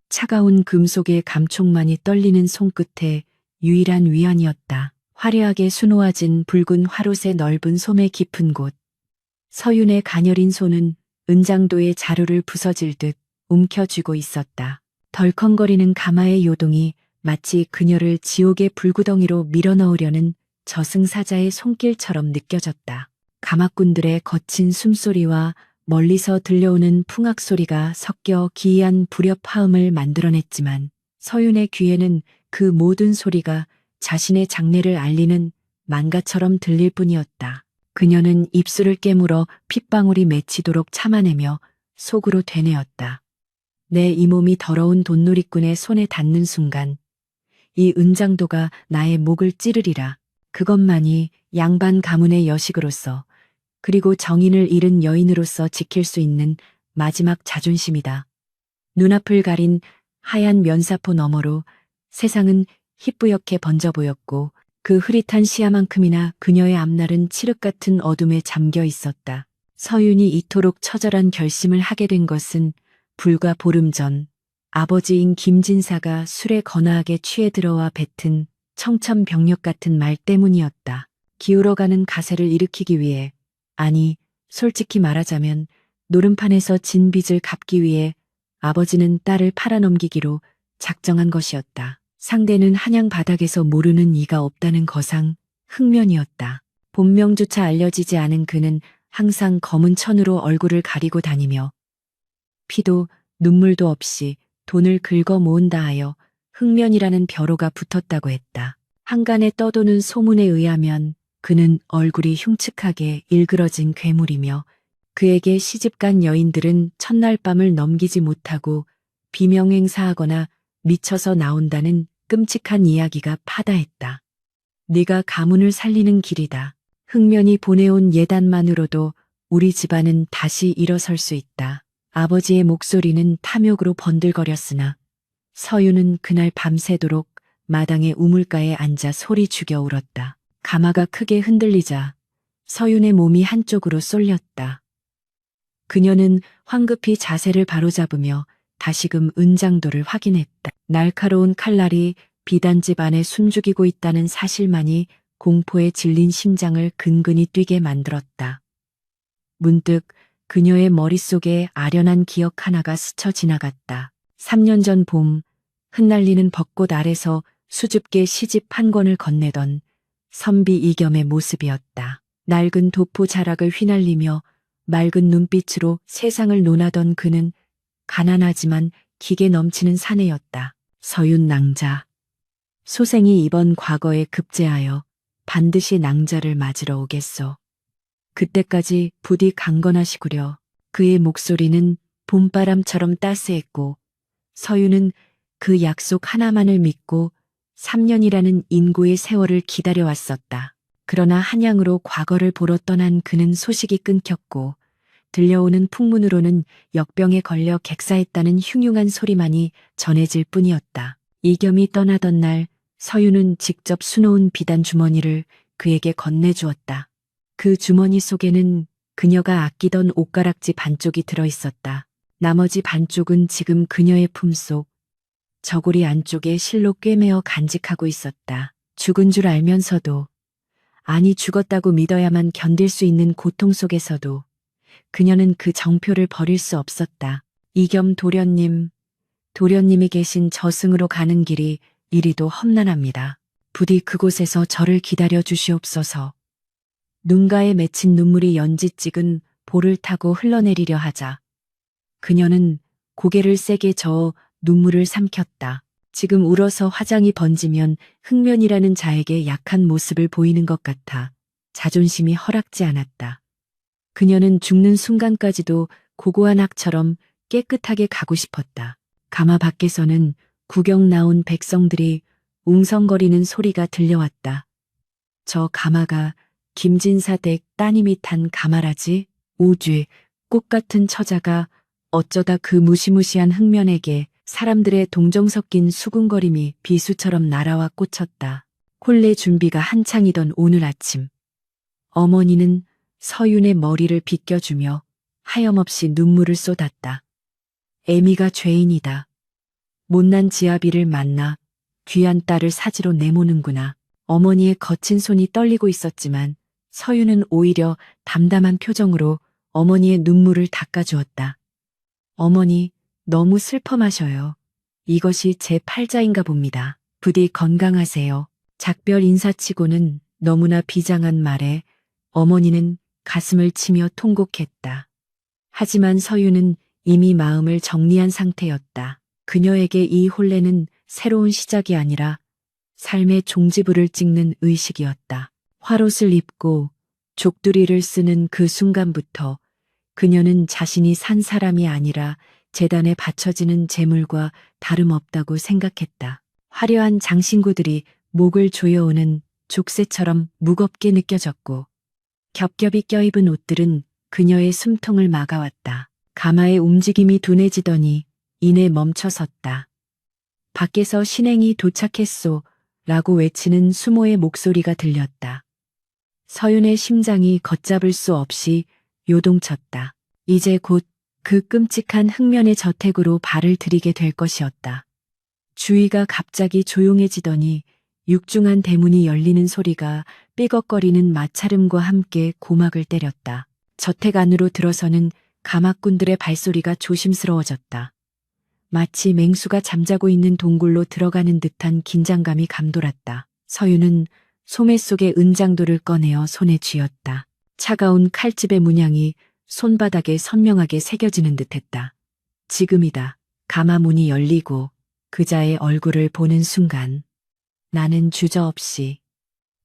차가운 금속의 감촉만이 떨리는 손끝에 유일한 위안이었다. 화려하게 수놓아진 붉은 화롯의 넓은 소매 깊은 곳. 서윤의 가녀린 손은 은장도의 자루를 부서질듯 움켜쥐고 있었다. 덜컹거리는 가마의 요동이 마치 그녀를 지옥의 불구덩이로 밀어넣으려는 저승사자의 손길처럼 느껴졌다. 가마꾼들의 거친 숨소리와 멀리서 들려오는 풍악소리가 섞여 기이한 불협화음을 만들어냈지만 서윤의 귀에는 그 모든 소리가 자신의 장래를 알리는 만가처럼 들릴 뿐이었다. 그녀는 입술을 깨물어 핏방울이 맺히도록 참아내며 속으로 되뇌었다. 내 이 몸이 더러운 돈놀이꾼의 손에 닿는 순간 이 은장도가 나의 목을 찌르리라. 그것만이 양반 가문의 여식으로서 그리고 정인을 잃은 여인으로서 지킬 수 있는 마지막 자존심이다. 눈앞을 가린 하얀 면사포 너머로 세상은 희뿌옇게 번져 보였고 그 흐릿한 시야만큼이나 그녀의 앞날은 칠흑 같은 어둠에 잠겨 있었다. 서윤이 이토록 처절한 결심을 하게 된 것은 불과 보름 전 아버지인 김진사가 술에 거나하게 취해 들어와 뱉은 청천벽력 같은 말 때문이었다. 기울어가는 가세를 일으키기 위해, 아니 솔직히 말하자면 노름판에서 진 빚을 갚기 위해 아버지는 딸을 팔아넘기기로 작정한 것이었다. 상대는 한양 바닥에서 모르는 이가 없다는 거상 흥면이었다. 본명조차 알려지지 않은 그는 항상 검은 천으로 얼굴을 가리고 다니며 피도 눈물도 없이 돈을 긁어 모은다 하여 흥면이라는 벼로가 붙었다고 했다. 한간에 떠도는 소문에 의하면 그는 얼굴이 흉측하게 일그러진 괴물이며 그에게 시집간 여인들은 첫날 밤을 넘기지 못하고 비명행사하거나 미쳐서 나온다는 끔찍한 이야기가 파다했다. 네가 가문을 살리는 길이다. 흥면이 보내온 예단만으로도 우리 집안은 다시 일어설 수 있다. 아버지의 목소리는 탐욕으로 번들거렸으나 서윤은 그날 밤새도록 마당의 우물가에 앉아 소리 죽여 울었다. 가마가 크게 흔들리자 서윤의 몸이 한쪽으로 쏠렸다. 그녀는 황급히 자세를 바로잡으며 다시금 은장도를 확인했다. 날카로운 칼날이 비단집 안에 숨죽이고 있다는 사실만이 공포에 질린 심장을 근근히 뛰게 만들었다. 문득 그녀의 머릿속에 아련한 기억 하나가 스쳐 지나갔다. 3년 전 봄, 흩날리는 벚꽃 아래서 수줍게 시집 한 권을 건네던 선비 이겸의 모습이었다. 낡은 도포 자락을 휘날리며 맑은 눈빛으로 세상을 논하던 그는 가난하지만 기계 넘치는 사내였다. 서윤 낭자. 소생이 이번 과거에 급제하여 반드시 낭자를 맞으러 오겠소. 그때까지 부디 강건하시구려. 그의 목소리는 봄바람처럼 따스했고 서윤은 그 약속 하나만을 믿고 3년이라는 인고의 세월을 기다려왔었다. 그러나 한양으로 과거를 보러 떠난 그는 소식이 끊겼고 들려오는 풍문으로는 역병에 걸려 객사했다는 흉흉한 소리만이 전해질 뿐이었다. 이겸이 떠나던 날 서윤은 직접 수놓은 비단 주머니를 그에게 건네주었다. 그 주머니 속에는 그녀가 아끼던 옷가락지 반쪽이 들어있었다. 나머지 반쪽은 지금 그녀의 품속, 저고리 안쪽에 실로 꿰매어 간직하고 있었다. 죽은 줄 알면서도, 아니 죽었다고 믿어야만 견딜 수 있는 고통 속에서도 그녀는 그 정표를 버릴 수 없었다. 이겸 도련님이 계신 저승으로 가는 길이 이리도 험난합니다. 부디 그곳에서 저를 기다려 주시옵소서. 눈가에 맺힌 눈물이 연지 찍은 볼을 타고 흘러내리려 하자 그녀는 고개를 세게 저어 눈물을 삼켰다. 지금 울어서 화장이 번지면 흥면이라는 자에게 약한 모습을 보이는 것 같아 자존심이 허락지 않았다. 그녀는 죽는 순간까지도 고고한 악처럼 깨끗하게 가고 싶었다. 가마 밖에서는 구경 나온 백성들이 웅성거리는 소리가 들려왔다. 저 가마가 김진사 댁 따님이 탄 가마라지? 우쥐, 꽃 같은 처자가 어쩌다 그 무시무시한 흥면에게 사람들의 동정 섞인 수군거림이 비수처럼 날아와 꽂혔다. 혼례 준비가 한창이던 오늘 아침. 어머니는 서윤의 머리를 빗겨주며 하염없이 눈물을 쏟았다. 애미가 죄인이다. 못난 지아비를 만나 귀한 딸을 사지로 내모는구나. 어머니의 거친 손이 떨리고 있었지만 서유는 오히려 담담한 표정으로 어머니의 눈물을 닦아주었다. 어머니, 너무 슬퍼 마셔요. 이것이 제 팔자인가 봅니다. 부디 건강하세요. 작별 인사치고는 너무나 비장한 말에 어머니는 가슴을 치며 통곡했다. 하지만 서유는 이미 마음을 정리한 상태였다. 그녀에게 이 혼례는 새로운 시작이 아니라 삶의 종지부를 찍는 의식이었다. 화롯을 입고 족두리를 쓰는 그 순간부터 그녀는 자신이 산 사람이 아니라 제단에 바쳐지는 제물과 다름없다고 생각했다. 화려한 장신구들이 목을 조여오는 족쇄처럼 무겁게 느껴졌고 겹겹이 껴입은 옷들은 그녀의 숨통을 막아왔다. 가마의 움직임이 둔해지더니 이내 멈춰섰다. 밖에서 신행이 도착했소 라고 외치는 수모의 목소리가 들렸다. 서윤의 심장이 걷잡을 수 없이 요동쳤다. 이제 곧 그 끔찍한 흑면의 저택으로 발을 들이게 될 것이었다. 주위가 갑자기 조용해지더니 육중한 대문이 열리는 소리가 삐걱거리는 마찰음과 함께 고막을 때렸다. 저택 안으로 들어서는 가마꾼들의 발소리가 조심스러워졌다. 마치 맹수가 잠자고 있는 동굴로 들어가는 듯한 긴장감이 감돌았다. 서유는 소매 속의 은장도를 꺼내어 손에 쥐었다. 차가운 칼집의 문양이 손바닥에 선명하게 새겨지는 듯했다. 지금이다. 가마문이 열리고 그자의 얼굴을 보는 순간 나는 주저없이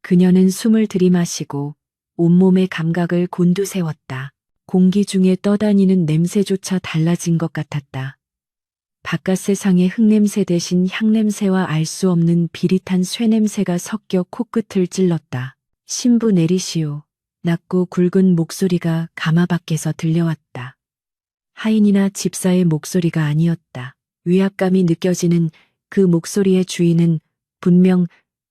그녀는 숨을 들이마시고 온몸의 감각을 곤두세웠다. 공기 중에 떠다니는 냄새조차 달라진 것 같았다. 바깥 세상의 흙냄새 대신 향냄새와 알 수 없는 비릿한 쇠냄새가 섞여 코끝을 찔렀다. 신부 내리시오. 낮고 굵은 목소리가 가마 밖에서 들려왔다. 하인이나 집사의 목소리가 아니었다. 위압감이 느껴지는 그 목소리의 주인은 분명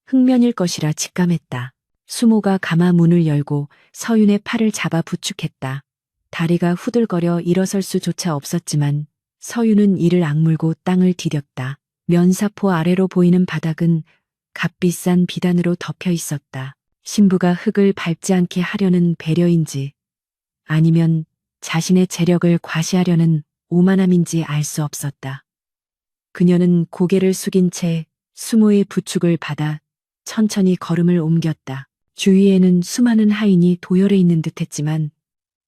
흑면일 것이라 직감했다. 수모가 가마 문을 열고 서윤의 팔을 잡아 부축했다. 다리가 후들거려 일어설 수조차 없었지만 서윤은 이를 악물고 땅을 디뎠다. 면사포 아래로 보이는 바닥은 값비싼 비단으로 덮여 있었다. 신부가 흙을 밟지 않게 하려는 배려인지 아니면 자신의 재력을 과시하려는 오만함인지 알 수 없었다. 그녀는 고개를 숙인 채 수모의 부축을 받아 천천히 걸음을 옮겼다. 주위에는 수많은 하인이 도열해 있는 듯했지만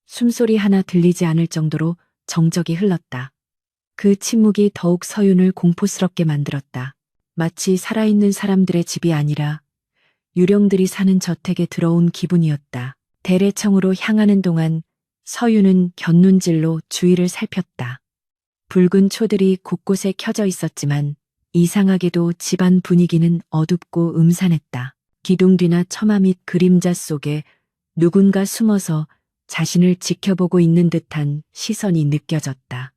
숨소리 하나 들리지 않을 정도로 정적이 흘렀다. 그 침묵이 더욱 서윤을 공포스럽게 만들었다. 마치 살아있는 사람들의 집이 아니라 유령들이 사는 저택에 들어온 기분이었다. 대례청으로 향하는 동안 서윤은 곁눈질로 주위를 살폈다. 붉은 초들이 곳곳에 켜져 있었지만 이상하게도 집안 분위기는 어둡고 음산했다. 기둥 뒤나 처마 및 그림자 속에 누군가 숨어서 자신을 지켜보고 있는 듯한 시선이 느껴졌다.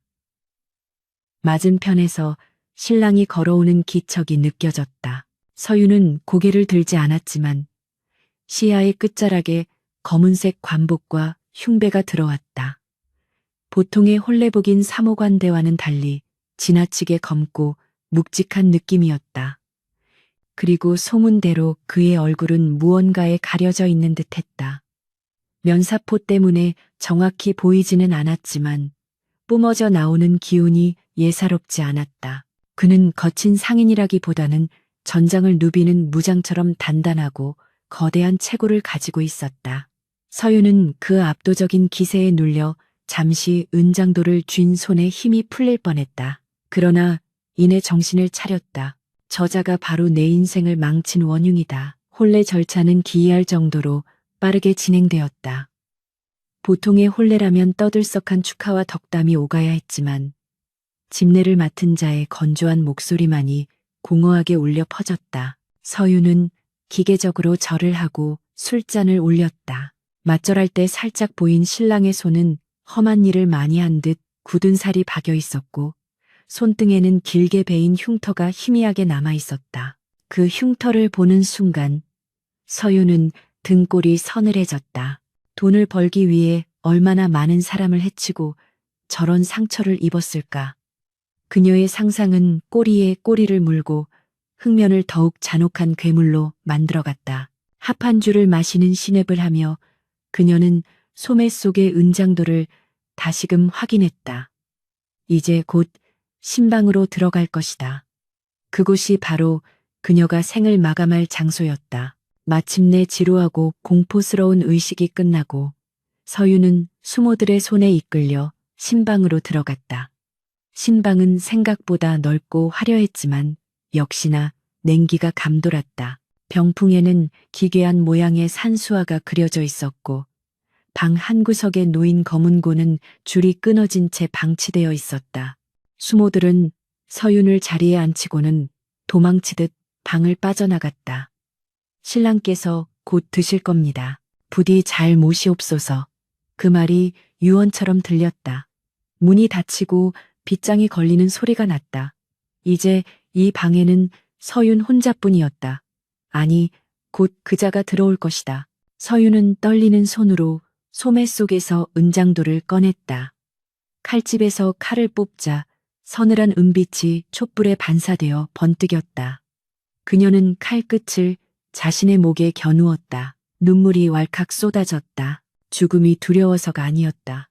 맞은편에서 신랑이 걸어오는 기척이 느껴졌다. 서윤은 고개를 들지 않았지만 시야의 끝자락에 검은색 관복과 흉배가 들어왔다. 보통의 혼례복인 사모관대와는 달리 지나치게 검고 묵직한 느낌이었다. 그리고 소문대로 그의 얼굴은 무언가에 가려져 있는 듯했다. 면사포 때문에 정확히 보이지는 않았지만 뿜어져 나오는 기운이 예사롭지 않았다. 그는 거친 상인이라기보다는 전장을 누비는 무장처럼 단단하고 거대한 체구를 가지고 있었다. 서윤은 그 압도적인 기세에 눌려 잠시 은장도를 쥔 손에 힘이 풀릴 뻔했다. 그러나 이내 정신을 차렸다. 저자가 바로 내 인생을 망친 원흉이다. 혼례 절차는 기이할 정도로 빠르게 진행되었다. 보통의 혼례라면 떠들썩한 축하와 덕담이 오가야 했지만 집례를 맡은 자의 건조한 목소리만이 공허하게 울려 퍼졌다. 서윤은 기계적으로 절을 하고 술잔을 올렸다. 맞절할 때 살짝 보인 신랑의 손은 험한 일을 많이 한 듯 굳은 살이 박여 있었고 손등에는 길게 베인 흉터가 희미하게 남아 있었다. 그 흉터를 보는 순간 서윤은 등골이 서늘해졌다. 돈을 벌기 위해 얼마나 많은 사람을 해치고 저런 상처를 입었을까. 그녀의 상상은 꼬리에 꼬리를 물고 흙면을 더욱 잔혹한 괴물로 만들어갔다. 합한주를 마시는 시냅을 하며 그녀는 소매 속의 은장도를 다시금 확인했다. 이제 곧 신방으로 들어갈 것이다. 그곳이 바로 그녀가 생을 마감할 장소였다. 마침내 지루하고 공포스러운 의식이 끝나고 서유는 수모들의 손에 이끌려 신방으로 들어갔다. 신방은 생각보다 넓고 화려했지만 역시나 냉기가 감돌았다. 병풍에는 기괴한 모양의 산수화가 그려져 있었고 방 한 구석에 놓인 검은 고는 줄이 끊어진 채 방치되어 있었다. 수모들은 서윤을 자리에 앉히고는 도망치듯 방을 빠져나갔다. 신랑께서 곧 드실 겁니다. 부디 잘 모시옵소서. 그 말이 유언처럼 들렸다. 문이 닫히고 빗장이 걸리는 소리가 났다. 이제 이 방에는 서윤 혼자뿐이었다. 아니, 곧 그자가 들어올 것이다. 서윤은 떨리는 손으로 소매 속에서 은장도를 꺼냈다. 칼집에서 칼을 뽑자 서늘한 은빛이 촛불에 반사되어 번뜩였다. 그녀는 칼끝을 자신의 목에 겨누었다. 눈물이 왈칵 쏟아졌다. 죽음이 두려워서가 아니었다.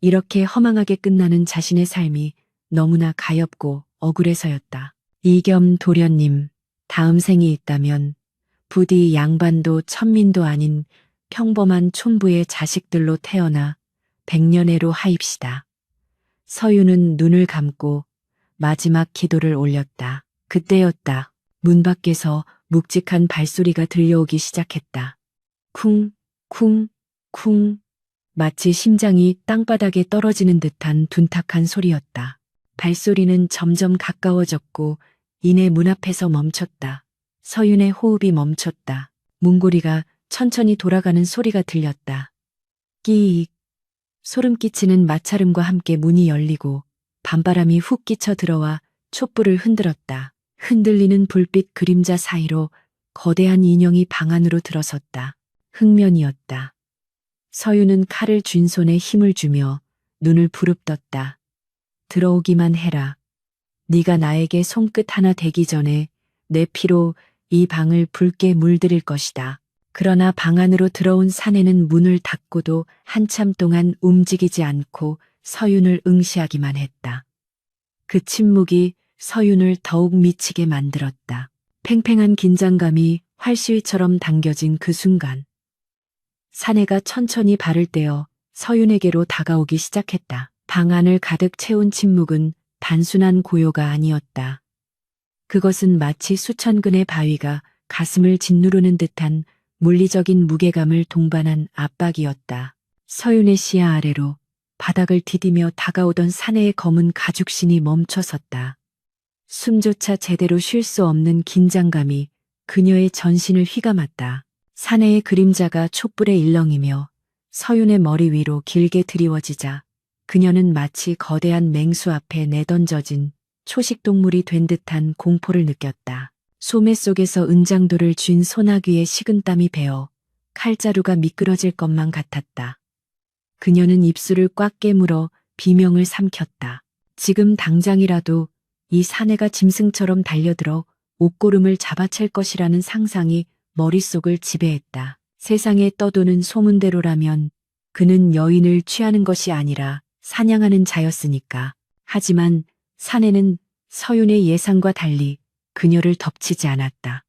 이렇게 허망하게 끝나는 자신의 삶이 너무나 가엾고 억울해서였다. 이겸 도련님, 다음 생이 있다면 부디 양반도 천민도 아닌 평범한 촌부의 자식들로 태어나 백년해로 하입시다. 서유는 눈을 감고 마지막 기도를 올렸다. 그때였다. 문 밖에서 묵직한 발소리가 들려오기 시작했다. 쿵, 쿵, 쿵. 마치 심장이 땅바닥에 떨어지는 듯한 둔탁한 소리였다. 발소리는 점점 가까워졌고 이내 문 앞에서 멈췄다. 서윤의 호흡이 멈췄다. 문고리가 천천히 돌아가는 소리가 들렸다. 끼익. 소름 끼치는 마찰음과 함께 문이 열리고 밤바람이 훅 끼쳐 들어와 촛불을 흔들었다. 흔들리는 불빛 그림자 사이로 거대한 인형이 방 안으로 들어섰다. 흑면이었다. 서윤은 칼을 쥔 손에 힘을 주며 눈을 부릅떴다. 들어오기만 해라. 네가 나에게 손끝 하나 대기 전에 내 피로 이 방을 붉게 물들일 것이다. 그러나 방 안으로 들어온 사내는 문을 닫고도 한참 동안 움직이지 않고 서윤을 응시하기만 했다. 그 침묵이 서윤을 더욱 미치게 만들었다. 팽팽한 긴장감이 활시위처럼 당겨진 그 순간 사내가 천천히 발을 떼어 서윤에게로 다가오기 시작했다. 방 안을 가득 채운 침묵은 단순한 고요가 아니었다. 그것은 마치 수천 근의 바위가 가슴을 짓누르는 듯한 물리적인 무게감을 동반한 압박이었다. 서윤의 시야 아래로 바닥을 디디며 다가오던 사내의 검은 가죽신이 멈춰섰다. 숨조차 제대로 쉴 수 없는 긴장감이 그녀의 전신을 휘감았다. 사내의 그림자가 촛불에 일렁이며 서윤의 머리 위로 길게 드리워지자 그녀는 마치 거대한 맹수 앞에 내던져진 초식동물이 된 듯한 공포를 느꼈다. 소매 속에서 은장도를 쥔 소나귀의 식은땀이 배어 칼자루가 미끄러질 것만 같았다. 그녀는 입술을 꽉 깨물어 비명을 삼켰다. 지금 당장이라도 이 사내가 짐승처럼 달려들어 옷고름을 잡아챌 것이라는 상상이 머릿속을 지배했다. 세상에 떠도는 소문대로라면 그는 여인을 취하는 것이 아니라 사냥하는 자였으니까. 하지만 사내는 서윤의 예상과 달리 그녀를 덮치지 않았다.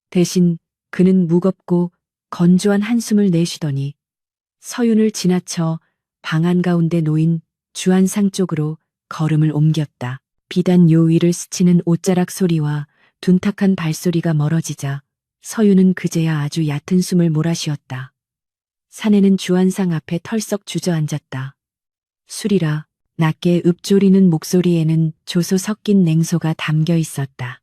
대신 그는 무겁고 건조한 한숨을 내쉬더니 서윤을 지나쳐 방 한가운데 놓인 주안상 쪽으로 걸음을 옮겼다. 비단 요 위를 스치는 옷자락 소리와 둔탁한 발소리가 멀어지자 서윤은 그제야 아주 얕은 숨을 몰아쉬었다. 사내는 주안상 앞에 털썩 주저앉았다. 술이라 낮게 읊조리는 목소리에는 조소 섞인 냉소가 담겨 있었다.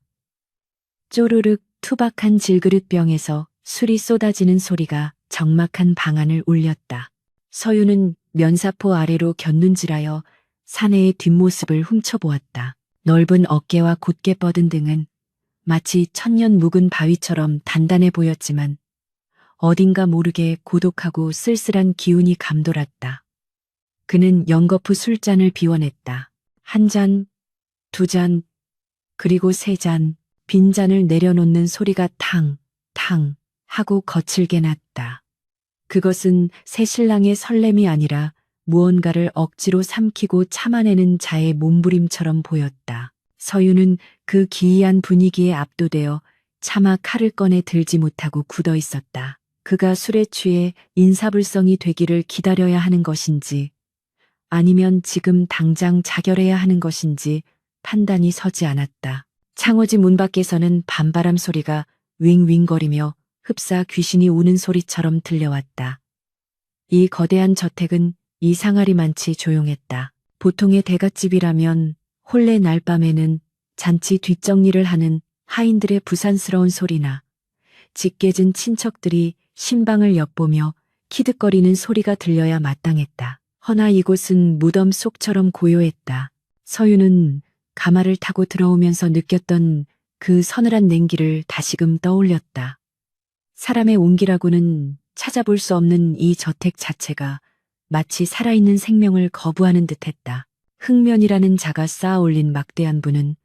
쪼르륵 투박한 질그릇병에서 술이 쏟아지는 소리가 적막한 방안을 울렸다. 서윤은 면사포 아래로 곁눈질하여 사내의 뒷모습을 훔쳐보았다. 넓은 어깨와 곧게 뻗은 등은 마치 천년 묵은 바위처럼 단단해 보였지만 어딘가 모르게 고독하고 쓸쓸한 기운이 감돌았다. 그는 연거푸 술잔을 비워냈다. 한 잔, 2잔, 그리고 3잔, 빈잔을 내려놓는 소리가 탕, 탕 하고 거칠게 났다. 그것은 새 신랑의 설렘이 아니라 무언가를 억지로 삼키고 참아내는 자의 몸부림처럼 보였다. 서유는 그 기이한 분위기에 압도되어 차마 칼을 꺼내 들지 못하고 굳어 있었다. 그가 술에 취해 인사불성이 되기를 기다려야 하는 것인지 아니면 지금 당장 자결해야 하는 것인지 판단이 서지 않았다. 창호지 문 밖에서는 밤바람 소리가 윙윙거리며 흡사 귀신이 우는 소리처럼 들려왔다. 이 거대한 저택은 이상하리만치 조용했다. 보통의 대갓집이라면 혼례 날밤에는 잔치 뒷정리를 하는 하인들의 부산스러운 소리나 집 깨진 친척들이 신방을 엿보며 키득거리는 소리가 들려야 마땅했다. 허나 이곳은 무덤 속처럼 고요했다. 서유는 가마를 타고 들어오면서 느꼈던 그 서늘한 냉기를 다시금 떠올렸다. 사람의 온기라고는 찾아볼 수 없는 이 저택 자체가 마치 살아있는 생명을 거부하는 듯했다. 흙면이라는 자가 쌓아 올린 막대한 분은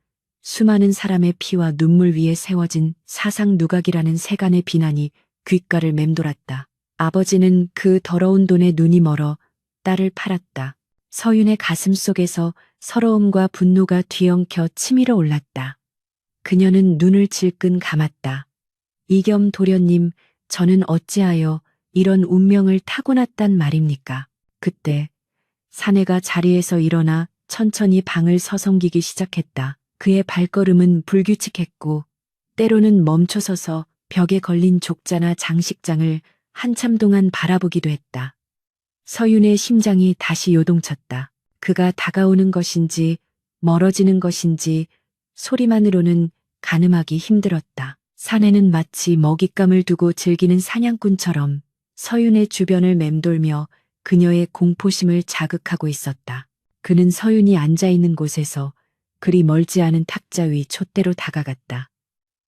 수많은 사람의 피와 눈물 위에 세워진 사상 누각이라는 세간의 비난이 귓가를 맴돌았다. 아버지는 그 더러운 돈에 눈이 멀어 딸을 팔았다. 서윤의 가슴 속에서 서러움과 분노가 뒤엉켜 치밀어 올랐다. 그녀는 눈을 질끈 감았다. 이겸 도련님, 저는 어찌하여 이런 운명을 타고났단 말입니까? 그때 사내가 자리에서 일어나 천천히 방을 서성기기 시작했다. 그의 발걸음은 불규칙했고 때로는 멈춰서서 벽에 걸린 족자나 장식장을 한참 동안 바라보기도 했다. 서윤의 심장이 다시 요동쳤다. 그가 다가오는 것인지 멀어지는 것인지 소리만으로는 가늠하기 힘들었다. 사내는 마치 먹잇감을 두고 즐기는 사냥꾼처럼 서윤의 주변을 맴돌며 그녀의 공포심을 자극하고 있었다. 그는 서윤이 앉아있는 곳에서 그리 멀지 않은 탁자 위 촛대로 다가갔다.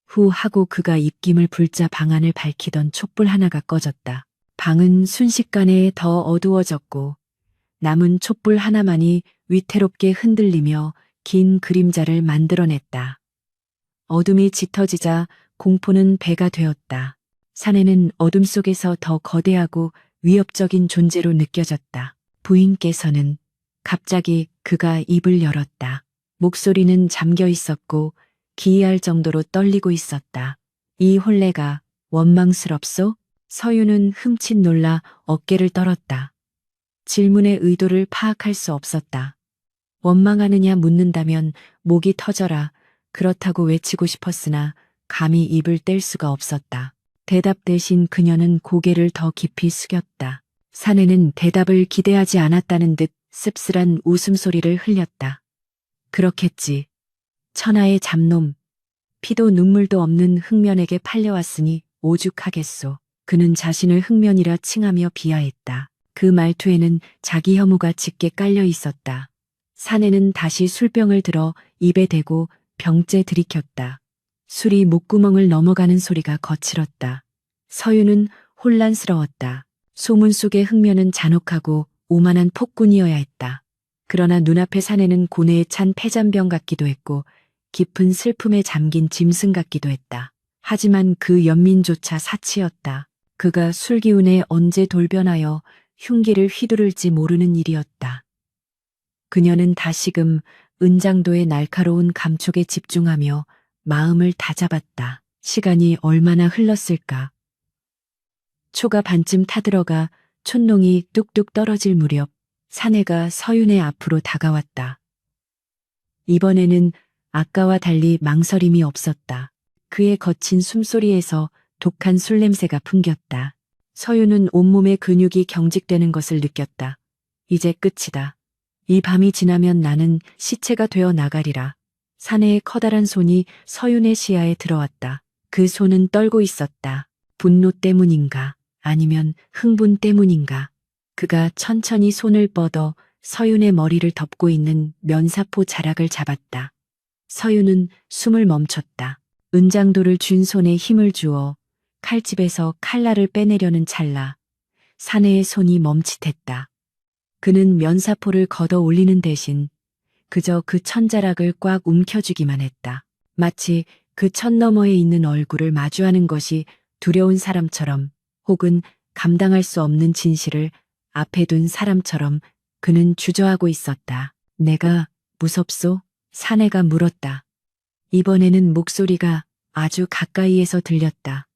후 하고 그가 입김을 불자 방 안을 밝히던 촛불 하나가 꺼졌다. 방은 순식간에 더 어두워졌고 남은 촛불 하나만이 위태롭게 흔들리며 긴 그림자를 만들어냈다. 어둠이 짙어지자 공포는 배가 되었다. 사내는 어둠 속에서 더 거대하고 위협적인 존재로 느껴졌다. 부인께서는 갑자기 그가 입을 열었다. 목소리는 잠겨 있었고 기이할 정도로 떨리고 있었다. 이 혼례가 원망스럽소? 서유는 흠칫 놀라 어깨를 떨었다. 질문의 의도를 파악할 수 없었다. 원망하느냐 묻는다면 목이 터져라 그렇다고 외치고 싶었으나 감히 입을 뗄 수가 없었다. 대답 대신 그녀는 고개를 더 깊이 숙였다. 사내는 대답을 기대하지 않았다는 듯 씁쓸한 웃음소리를 흘렸다. 그렇겠지. 천하의 잡놈. 피도 눈물도 없는 흑면에게 팔려왔으니 오죽하겠소. 그는 자신을 흑면이라 칭하며 비하했다. 그 말투에는 자기 혐오가 짙게 깔려 있었다. 사내는 다시 술병을 들어 입에 대고 병째 들이켰다. 술이 목구멍을 넘어가는 소리가 거칠었다. 서유는 혼란스러웠다. 소문 속의 흑면은 잔혹하고 오만한 폭군이어야 했다. 그러나 눈앞의 사내는 고뇌에 찬 폐잔병 같기도 했고 깊은 슬픔에 잠긴 짐승 같기도 했다. 하지만 그 연민조차 사치였다. 그가 술기운에 언제 돌변하여 흉기를 휘두를지 모르는 일이었다. 그녀는 다시금 은장도의 날카로운 감촉에 집중하며 마음을 다잡았다. 시간이 얼마나 흘렀을까. 초가 반쯤 타들어가 촛농이 뚝뚝 떨어질 무렵 사내가 서윤의 앞으로 다가왔다. 이번에는 아까와 달리 망설임이 없었다. 그의 거친 숨소리에서 독한 술 냄새가 풍겼다. 서윤은 온몸의 근육이 경직되는 것을 느꼈다. 이제 끝이다. 이 밤이 지나면 나는 시체가 되어 나가리라. 사내의 커다란 손이 서윤의 시야에 들어왔다. 그 손은 떨고 있었다. 분노 때문인가 아니면 흥분 때문인가. 그가 천천히 손을 뻗어 서윤의 머리를 덮고 있는 면사포 자락을 잡았다. 서윤은 숨을 멈췄다. 은장도를 쥔 손에 힘을 주어 칼집에서 칼날을 빼내려는 찰나 사내의 손이 멈칫했다. 그는 면사포를 걷어 올리는 대신 그저 그 천자락을 꽉 움켜쥐기만 했다. 마치 그 천 너머에 있는 얼굴을 마주하는 것이 두려운 사람처럼, 혹은 감당할 수 없는 진실을 앞에 둔 사람처럼 그는 주저하고 있었다. 내가 무섭소? 사내가 물었다. 이번에는 목소리가 아주 가까이에서 들렸다.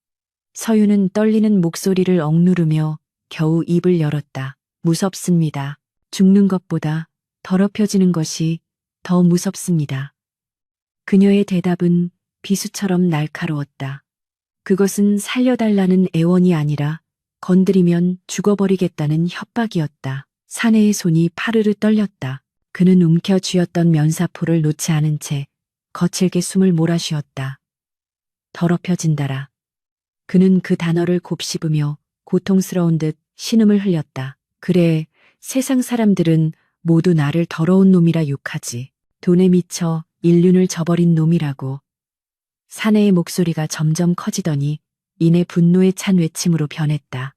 서유는 떨리는 목소리를 억누르며 겨우 입을 열었다. 무섭습니다. 죽는 것보다 더럽혀지는 것이 더 무섭습니다. 그녀의 대답은 비수처럼 날카로웠다. 그것은 살려달라는 애원이 아니라 건드리면 죽어버리겠다는 협박이었다. 사내의 손이 파르르 떨렸다. 그는 움켜쥐었던 면사포를 놓지 않은 채 거칠게 숨을 몰아쉬었다. 더럽혀진다라. 그는 그 단어를 곱씹으며 고통스러운 듯 신음을 흘렸다. 그래, 세상 사람들은 모두 나를 더러운 놈이라 욕하지. 돈에 미쳐 인륜을 저버린 놈이라고. 사내의 목소리가 점점 커지더니 이내 분노에 찬 외침으로 변했다.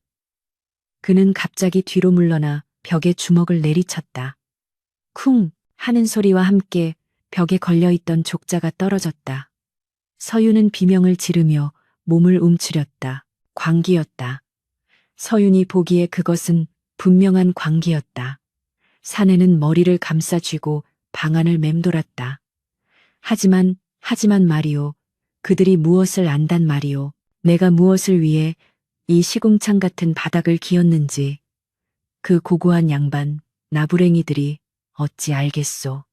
그는 갑자기 뒤로 물러나 벽에 주먹을 내리쳤다. 쿵 하는 소리와 함께 벽에 걸려있던 족자가 떨어졌다. 서윤은 비명을 지르며 몸을 움츠렸다. 광기였다. 서윤이 보기에 그것은 분명한 광기였다. 사내는 머리를 감싸쥐고 방안을 맴돌았다. 하지만 말이오. 그들이 무엇을 안단 말이오. 내가 무엇을 위해 이 시궁창 같은 바닥을 기었는지 그 고고한 양반, 나부랭이들이 어찌 알겠소.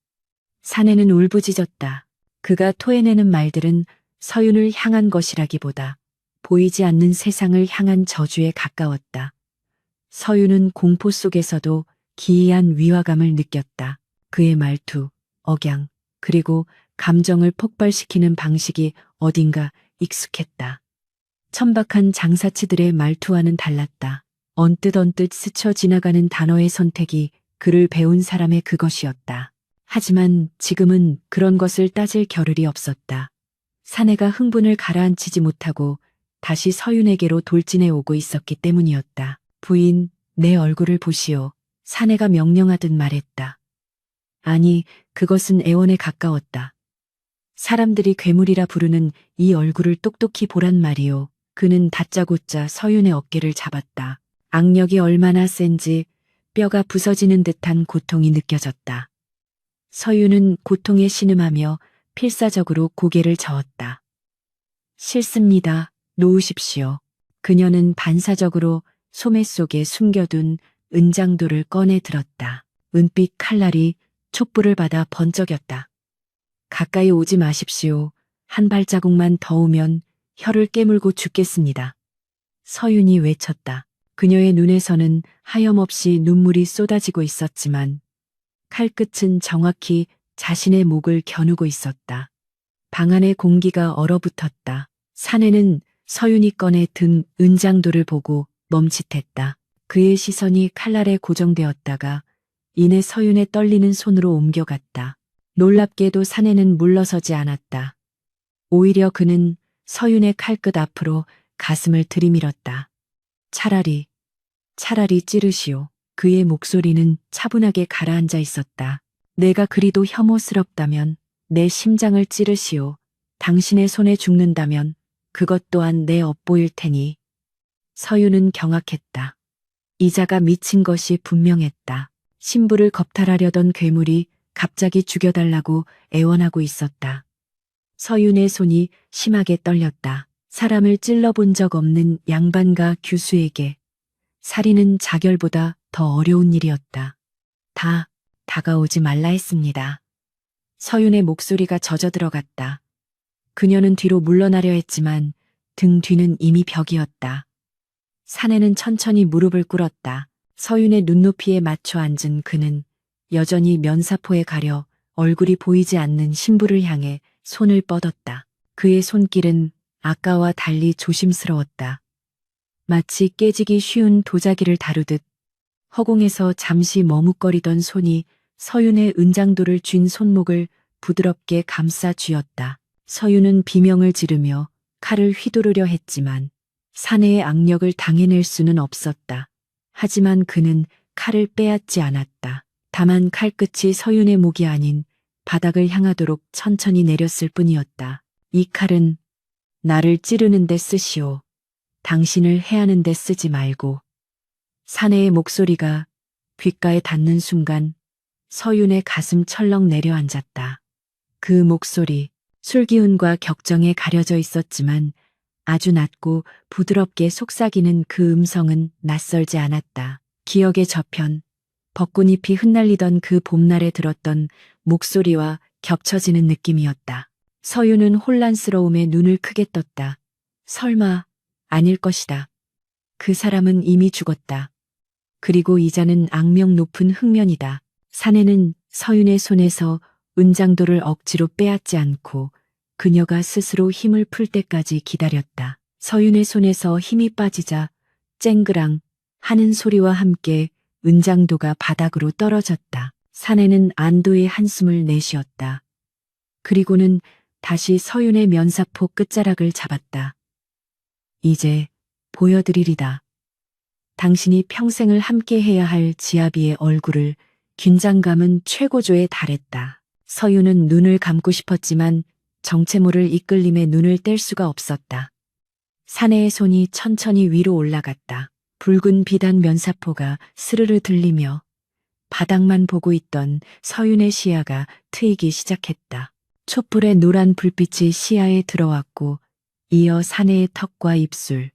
사내는 울부짖었다. 그가 토해내는 말들은 서윤을 향한 것이라기보다 보이지 않는 세상을 향한 저주에 가까웠다. 서윤은 공포 속에서도 기이한 위화감을 느꼈다. 그의 말투, 억양, 그리고 감정을 폭발시키는 방식이 어딘가 익숙했다. 천박한 장사치들의 말투와는 달랐다. 언뜻 스쳐 지나가는 단어의 선택이 그를 배운 사람의 그것이었다. 하지만 지금은 그런 것을 따질 겨를이 없었다. 사내가 흥분을 가라앉히지 못하고 다시 서윤에게로 돌진해 오고 있었기 때문이었다. 부인, 내 얼굴을 보시오. 사내가 명령하듯 말했다. 아니, 그것은 애원에 가까웠다. 사람들이 괴물이라 부르는 이 얼굴을 똑똑히 보란 말이오. 그는 다짜고짜 서윤의 어깨를 잡았다. 악력이 얼마나 센지 뼈가 부서지는 듯한 고통이 느껴졌다. 서윤은 고통에 신음하며 필사적으로 고개를 저었다. 싫습니다. 놓으십시오. 그녀는 반사적으로 소매 속에 숨겨둔 은장도를 꺼내 들었다. 은빛 칼날이 촛불을 받아 번쩍였다. 가까이 오지 마십시오. 한 발자국만 더 오면 혀를 깨물고 죽겠습니다. 서윤이 외쳤다. 그녀의 눈에서는 하염없이 눈물이 쏟아지고 있었지만 칼끝은 정확히 자신의 목을 겨누고 있었다. 방 안의 공기가 얼어붙었다. 사내는 서윤이 꺼내 든 은장도를 보고 멈칫했다. 그의 시선이 칼날에 고정되었다가 이내 서윤의 떨리는 손으로 옮겨갔다. 놀랍게도 사내는 물러서지 않았다. 오히려 그는 서윤의 칼끝 앞으로 가슴을 들이밀었다. 차라리 찌르시오. 그의 목소리는 차분하게 가라앉아 있었다. 내가 그리도 혐오스럽다면 내 심장을 찌르시오. 당신의 손에 죽는다면 그것 또한 내 업보일 테니. 서윤은 경악했다. 이자가 미친 것이 분명했다. 신부를 겁탈하려던 괴물이 갑자기 죽여달라고 애원하고 있었다. 서윤의 손이 심하게 떨렸다. 사람을 찔러본 적 없는 양반과 규수에게 살인은 자결보다 더 어려운 일이었다. 다가오지 말라 했습니다. 서윤의 목소리가 젖어들어갔다. 그녀는 뒤로 물러나려 했지만 등 뒤는 이미 벽이었다. 사내는 천천히 무릎을 꿇었다. 서윤의 눈높이에 맞춰 앉은 그는 여전히 면사포에 가려 얼굴이 보이지 않는 신부를 향해 손을 뻗었다. 그의 손길은 아까와 달리 조심스러웠다. 마치 깨지기 쉬운 도자기를 다루듯 허공에서 잠시 머뭇거리던 손이 서윤의 은장도를 쥔 손목을 부드럽게 감싸 쥐었다. 서윤은 비명을 지르며 칼을 휘두르려 했지만 사내의 악력을 당해낼 수는 없었다. 하지만 그는 칼을 빼앗지 않았다. 다만 칼끝이 서윤의 목이 아닌 바닥을 향하도록 천천히 내렸을 뿐이었다. 이 칼은 나를 찌르는 데 쓰시오. 당신을 해하는 데 쓰지 말고. 사내의 목소리가 귓가에 닿는 순간 서윤의 가슴 철렁 내려앉았다. 그 목소리, 술기운과 격정에 가려져 있었지만 아주 낮고 부드럽게 속삭이는 그 음성은 낯설지 않았다. 기억의 저편, 벚꽃잎이 흩날리던 그 봄날에 들었던 목소리와 겹쳐지는 느낌이었다. 서윤은 혼란스러움에 눈을 크게 떴다. 설마 아닐 것이다. 그 사람은 이미 죽었다. 그리고 이자는 악명 높은 흑면이다. 사내는 서윤의 손에서 은장도를 억지로 빼앗지 않고 그녀가 스스로 힘을 풀 때까지 기다렸다. 서윤의 손에서 힘이 빠지자 쨍그랑 하는 소리와 함께 은장도가 바닥으로 떨어졌다. 사내는 안도의 한숨을 내쉬었다. 그리고는 다시 서윤의 면사포 끝자락을 잡았다. 이제 보여드리리다. 당신이 평생을 함께해야 할 지아비의 얼굴을. 긴장감은 최고조에 달했다. 서윤은 눈을 감고 싶었지만 정체 모를 이끌림에 눈을 뗄 수가 없었다. 사내의 손이 천천히 위로 올라갔다. 붉은 비단 면사포가 스르르 들리며 바닥만 보고 있던 서윤의 시야가 트이기 시작했다. 촛불의 노란 불빛이 시야에 들어왔고 이어 사내의 턱과 입술,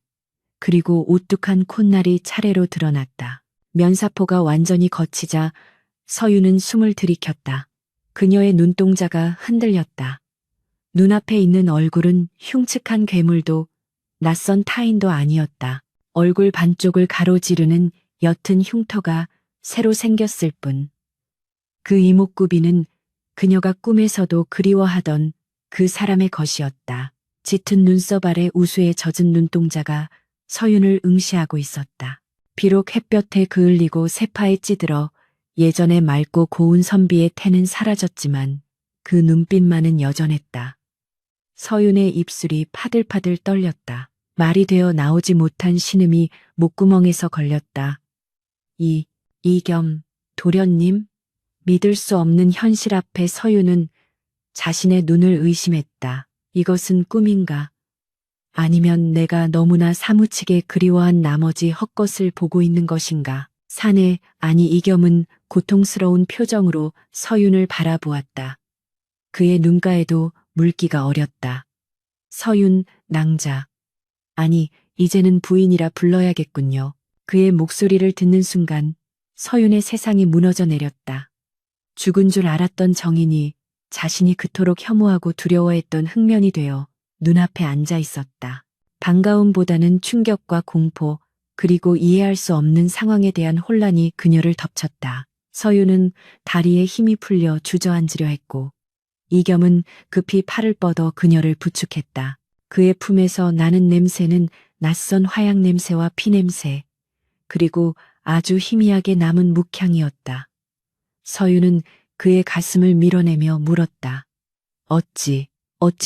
그리고 오뚝한 콧날이 차례로 드러났다. 면사포가 완전히 걷히자 서윤은 숨을 들이켰다. 그녀의 눈동자가 흔들렸다. 눈앞에 있는 얼굴은 흉측한 괴물도 낯선 타인도 아니었다. 얼굴 반쪽을 가로지르는 옅은 흉터가 새로 생겼을 뿐. 그 이목구비는 그녀가 꿈에서도 그리워하던 그 사람의 것이었다. 짙은 눈썹 아래 우수에 젖은 눈동자가 서윤을 응시하고 있었다. 비록 햇볕에 그을리고 세파에 찌들어 예전의 맑고 고운 선비의 태는 사라졌지만 그 눈빛만은 여전했다. 서윤의 입술이 파들파들 떨렸다. 말이 되어 나오지 못한 신음이 목구멍에서 걸렸다. 이겸, 도련님? 믿을 수 없는 현실 앞에 서윤은 자신의 눈을 의심했다. 이것은 꿈인가? 아니면 내가 너무나 사무치게 그리워한 나머지 헛것을 보고 있는 것인가? 사내, 아니 이겸은 고통스러운 표정으로 서윤을 바라보았다. 그의 눈가에도 물기가 어렸다. 서윤, 낭자. 아니, 이제는 부인이라 불러야겠군요. 그의 목소리를 듣는 순간 서윤의 세상이 무너져 내렸다. 죽은 줄 알았던 정인이 자신이 그토록 혐오하고 두려워했던 흑면이 되어 눈앞에 앉아 있었다. 반가움보다는 충격과 공포, 그리고 이해할 수 없는 상황에 대한 혼란이 그녀를 덮쳤다. 서윤은 다리에 힘이 풀려 주저앉으려 했고 이겸은 급히 팔을 뻗어 그녀를 부축했다. 그의 품에서 나는 냄새는 낯선 화약 냄새와 피 냄새, 그리고 아주 희미하게 남은 묵향이었다. 서윤은 그의 가슴을 밀어내며 물었다. 어찌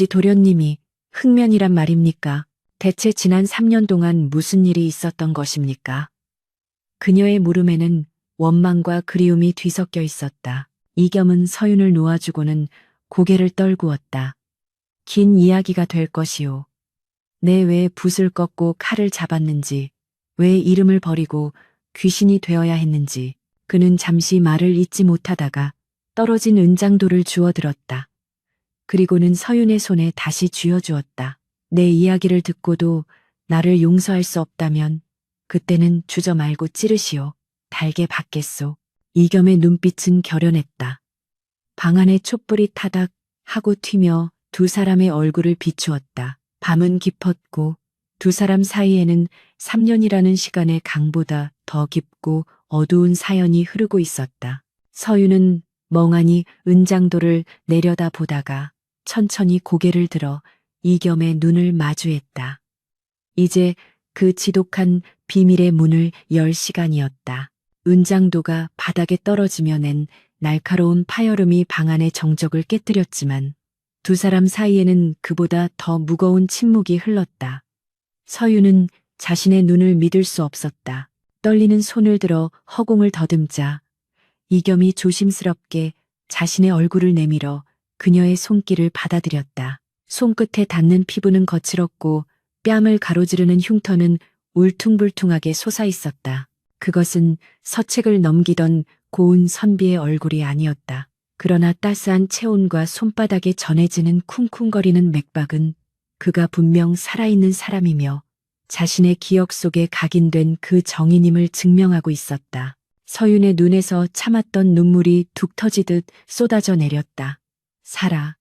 도련님이 흑면이란 말입니까? 대체 지난 3년 동안 무슨 일이 있었던 것입니까? 그녀의 물음에는 원망과 그리움이 뒤섞여 있었다. 이겸은 서윤을 놓아주고는 고개를 떨구었다. 긴 이야기가 될 것이오. 내 왜 붓을 꺾고 칼을 잡았는지, 왜 이름을 버리고 귀신이 되어야 했는지. 그는 잠시 말을 잇지 못하다가 떨어진 은장도를 주워들었다. 그리고는 서윤의 손에 다시 쥐어주었다. 내 이야기를 듣고도 나를 용서할 수 없다면 그때는 주저 말고 찌르시오. 달게 받겠소. 이겸의 눈빛은 결연했다. 방 안에 촛불이 타닥 하고 튀며 두 사람의 얼굴을 비추었다. 밤은 깊었고 두 사람 사이에는 3년이라는 시간의 강보다 더 깊고 어두운 사연이 흐르고 있었다. 서윤은 멍하니 은장도를 내려다 보다가 천천히 고개를 들어 이겸의 눈을 마주했다. 이제 그 지독한 비밀의 문을 열 시간이었다. 은장도가 바닥에 떨어지며 낸 날카로운 파열음이 방 안의 정적을 깨뜨렸지만 두 사람 사이에는 그보다 더 무거운 침묵이 흘렀다. 서윤은 자신의 눈을 믿을 수 없었다. 떨리는 손을 들어 허공을 더듬자 이겸이 조심스럽게 자신의 얼굴을 내밀어 그녀의 손길을 받아들였다. 손끝에 닿는 피부는 거칠었고 뺨을 가로지르는 흉터는 울퉁불퉁하게 솟아있었다. 그것은 서책을 넘기던 고운 선비의 얼굴이 아니었다. 그러나 따스한 체온과 손바닥에 전해지는 쿵쿵거리는 맥박은 그가 분명 살아있는 사람이며 자신의 기억 속에 각인된 그 정인임을 증명하고 있었다. 서윤의 눈에서 참았던 눈물이 툭 터지듯 쏟아져 내렸다. 살아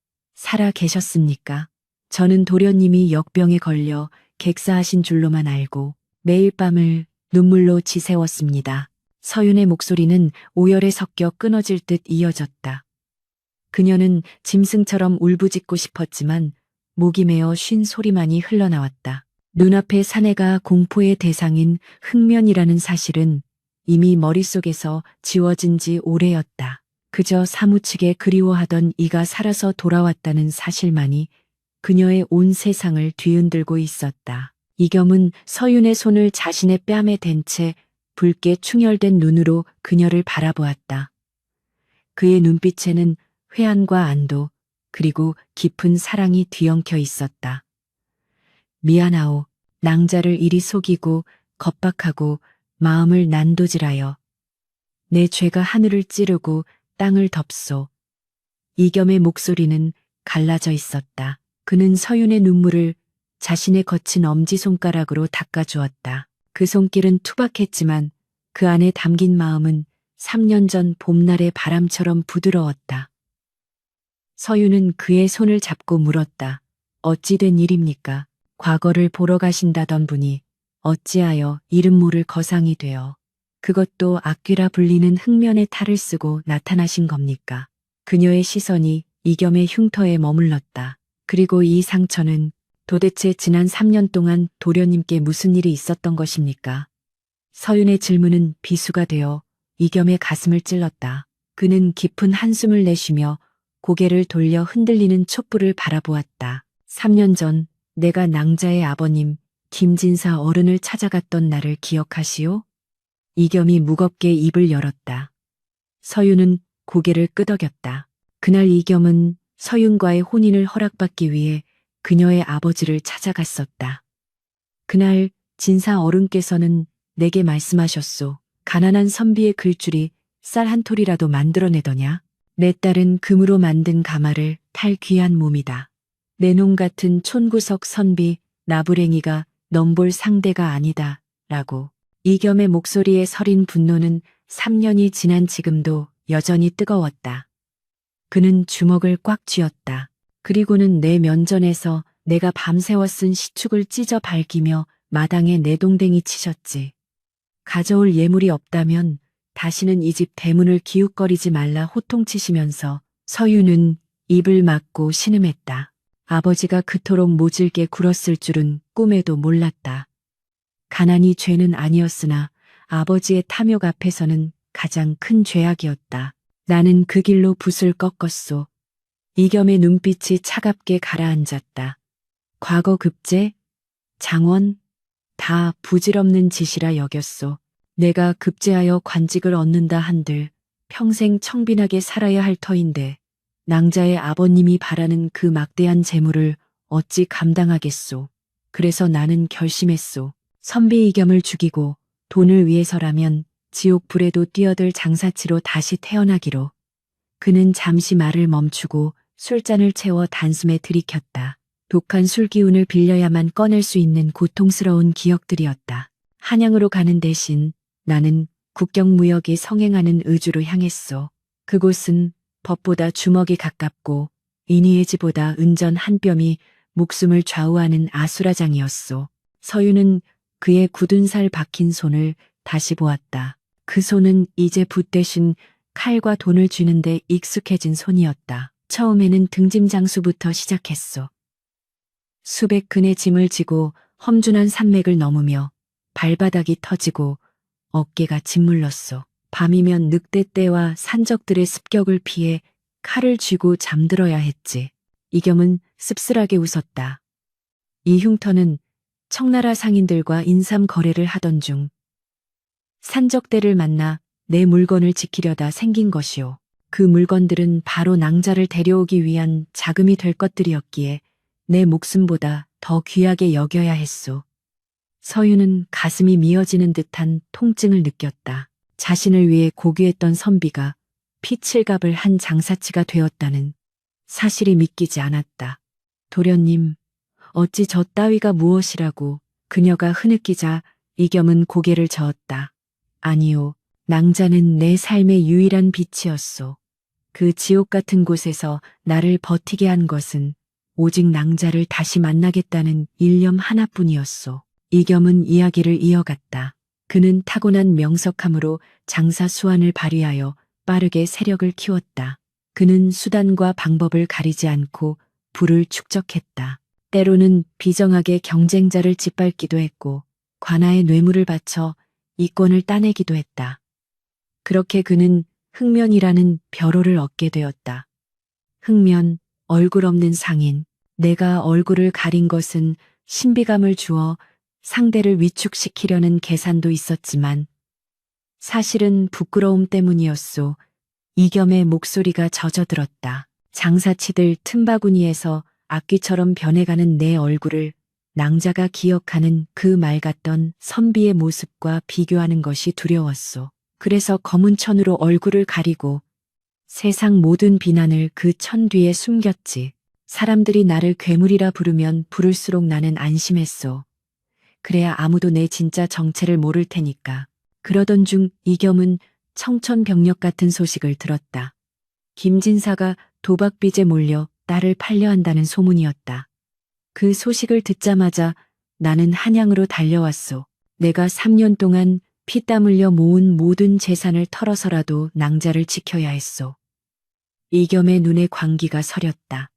계셨습니까? 저는 도련님이 역병에 걸려 객사하신 줄로만 알고 매일 밤을 눈물로 지새웠습니다. 서윤의 목소리는 오열에 섞여 끊어질 듯 이어졌다. 그녀는 짐승처럼 울부짖고 싶었지만 목이 메어 쉰 소리만이 흘러나왔다. 눈앞의 사내가 공포의 대상인 흑면이라는 사실은 이미 머릿속에서 지워진 지 오래였다. 그저 사무치게 그리워하던 이가 살아서 돌아왔다는 사실만이 그녀의 온 세상을 뒤흔들고 있었다. 이겸은 서윤의 손을 자신의 뺨에 댄 채 붉게 충혈된 눈으로 그녀를 바라보았다. 그의 눈빛에는 회한과 안도 그리고 깊은 사랑이 뒤엉켜 있었다. 미안하오. 낭자를 이리 속이고 겁박하고 마음을 난도질하여 내 죄가 하늘을 찌르고 땅을 덮소. 이겸의 목소리는 갈라져 있었다. 그는 서윤의 눈물을 자신의 거친 엄지손가락으로 닦아주었다. 그 손길은 투박했지만 그 안에 담긴 마음은 3년 전 봄날의 바람처럼 부드러웠다. 서윤은 그의 손을 잡고 물었다. 어찌 된 일입니까? 과거를 보러 가신다던 분이 어찌하여 이름 모를 거상이 되어 그것도 악귀라 불리는 흑면의 탈을 쓰고 나타나신 겁니까? 그녀의 시선이 이겸의 흉터에 머물렀다. 그리고 이 상처는 도대체 지난 3년 동안 도련님께 무슨 일이 있었던 것입니까? 서윤의 질문은 비수가 되어 이겸의 가슴을 찔렀다. 그는 깊은 한숨을 내쉬며 고개를 돌려 흔들리는 촛불을 바라보았다. 3년 전 내가 낭자의 아버님 김진사 어른을 찾아갔던 날을 기억하시오? 이겸이 무겁게 입을 열었다. 서윤은 고개를 끄덕였다. 그날 이겸은 서윤과의 혼인을 허락받기 위해 그녀의 아버지를 찾아갔었다. 그날 진사 어른께서는 내게 말씀하셨소. 가난한 선비의 글줄이 쌀 한 톨이라도 만들어내더냐? 내 딸은 금으로 만든 가마를 탈 귀한 몸이다. 내 놈 같은 촌구석 선비 나부랭이가 넘볼 상대가 아니다. 라고. 이겸의 목소리에 서린 분노는 3년이 지난 지금도 여전히 뜨거웠다. 그는 주먹을 꽉 쥐었다. 그리고는 내 면전에서 내가 밤새워 쓴 시축을 찢어 밝히며 마당에 내동댕이 치셨지. 가져올 예물이 없다면 다시는 이 집 대문을 기웃거리지 말라 호통치시면서 서윤은 입을 막고 신음했다. 아버지가 그토록 모질게 굴었을 줄은 꿈에도 몰랐다. 가난이 죄는 아니었으나 아버지의 탐욕 앞에서는 가장 큰 죄악이었다. 나는 그 길로 붓을 꺾었소. 이겸의 눈빛이 차갑게 가라앉았다. 과거 급제, 장원, 다 부질없는 짓이라 여겼소. 내가 급제하여 관직을 얻는다 한들 평생 청빈하게 살아야 할 터인데 낭자의 아버님이 바라는 그 막대한 재물을 어찌 감당하겠소. 그래서 나는 결심했소. 선비 이겸을 죽이고 돈을 위해서라면 지옥 불에도 뛰어들 장사치로 다시 태어나기로. 그는 잠시 말을 멈추고 술잔을 채워 단숨에 들이켰다. 독한 술 기운을 빌려야만 꺼낼 수 있는 고통스러운 기억들이었다. 한양으로 가는 대신 나는 국경무역이 성행하는 의주로 향했소. 그곳은 법보다 주먹이 가깝고 인의의 지보다 은전 한 뼘이 목숨을 좌우하는 아수라장이었소. 서윤은 그의 굳은 살 박힌 손을 다시 보았다. 그 손은 이제 붓 대신 칼과 돈을 쥐는데 익숙해진 손이었다. 처음에는 등짐 장수부터 시작했소. 수백 근의 짐을 지고 험준한 산맥을 넘으며 발바닥이 터지고 어깨가 짓물렀소. 밤이면 늑대떼와 산적들의 습격을 피해 칼을 쥐고 잠들어야 했지. 이겸은 씁쓸하게 웃었다. 이 흉터는 청나라 상인들과 인삼 거래를 하던 중 산적대를 만나 내 물건을 지키려다 생긴 것이오. 그 물건들은 바로 낭자를 데려오기 위한 자금이 될 것들이었기에 내 목숨보다 더 귀하게 여겨야 했소. 서유는 가슴이 미어지는 듯한 통증을 느꼈다. 자신을 위해 고귀했던 선비가 피칠갑을 한 장사치가 되었다는 사실이 믿기지 않았다. 도련님, 어찌 저 따위가 무엇이라고. 그녀가 흐느끼자 이겸은 고개를 저었다. 아니요, 낭자는 내 삶의 유일한 빛이었소. 그 지옥 같은 곳에서 나를 버티게 한 것은 오직 낭자를 다시 만나겠다는 일념 하나뿐이었소. 이겸은 이야기를 이어갔다. 그는 타고난 명석함으로 장사 수완을 발휘하여 빠르게 세력을 키웠다. 그는 수단과 방법을 가리지 않고 부를 축적했다. 때로는 비정하게 경쟁자를 짓밟기도 했고 관아에 뇌물을 바쳐 이권을 따내기도 했다. 그렇게 그는 흥면이라는 벼로를 얻게 되었다. 흥면, 얼굴 없는 상인. 내가 얼굴을 가린 것은 신비감을 주어 상대를 위축시키려는 계산도 있었지만 사실은 부끄러움 때문이었소. 이겸의 목소리가 젖어들었다. 장사치들 틈바구니에서 악귀처럼 변해가는 내 얼굴을 낭자가 기억하는 그 맑았던 선비의 모습과 비교하는 것이 두려웠소. 그래서 검은 천으로 얼굴을 가리고 세상 모든 비난을 그 천 뒤에 숨겼지. 사람들이 나를 괴물이라 부르면 부를수록 나는 안심했소. 그래야 아무도 내 진짜 정체를 모를 테니까. 그러던 중 이겸은 청천벽력 같은 소식을 들었다. 김진사가 도박빚에 몰려 딸을 팔려 한다는 소문이었다. 그 소식을 듣자마자 나는 한양으로 달려왔소. 내가 3년 동안 피땀 흘려 모은 모든 재산을 털어서라도 낭자를 지켜야 했소. 이겸의 눈에 광기가 서렸다.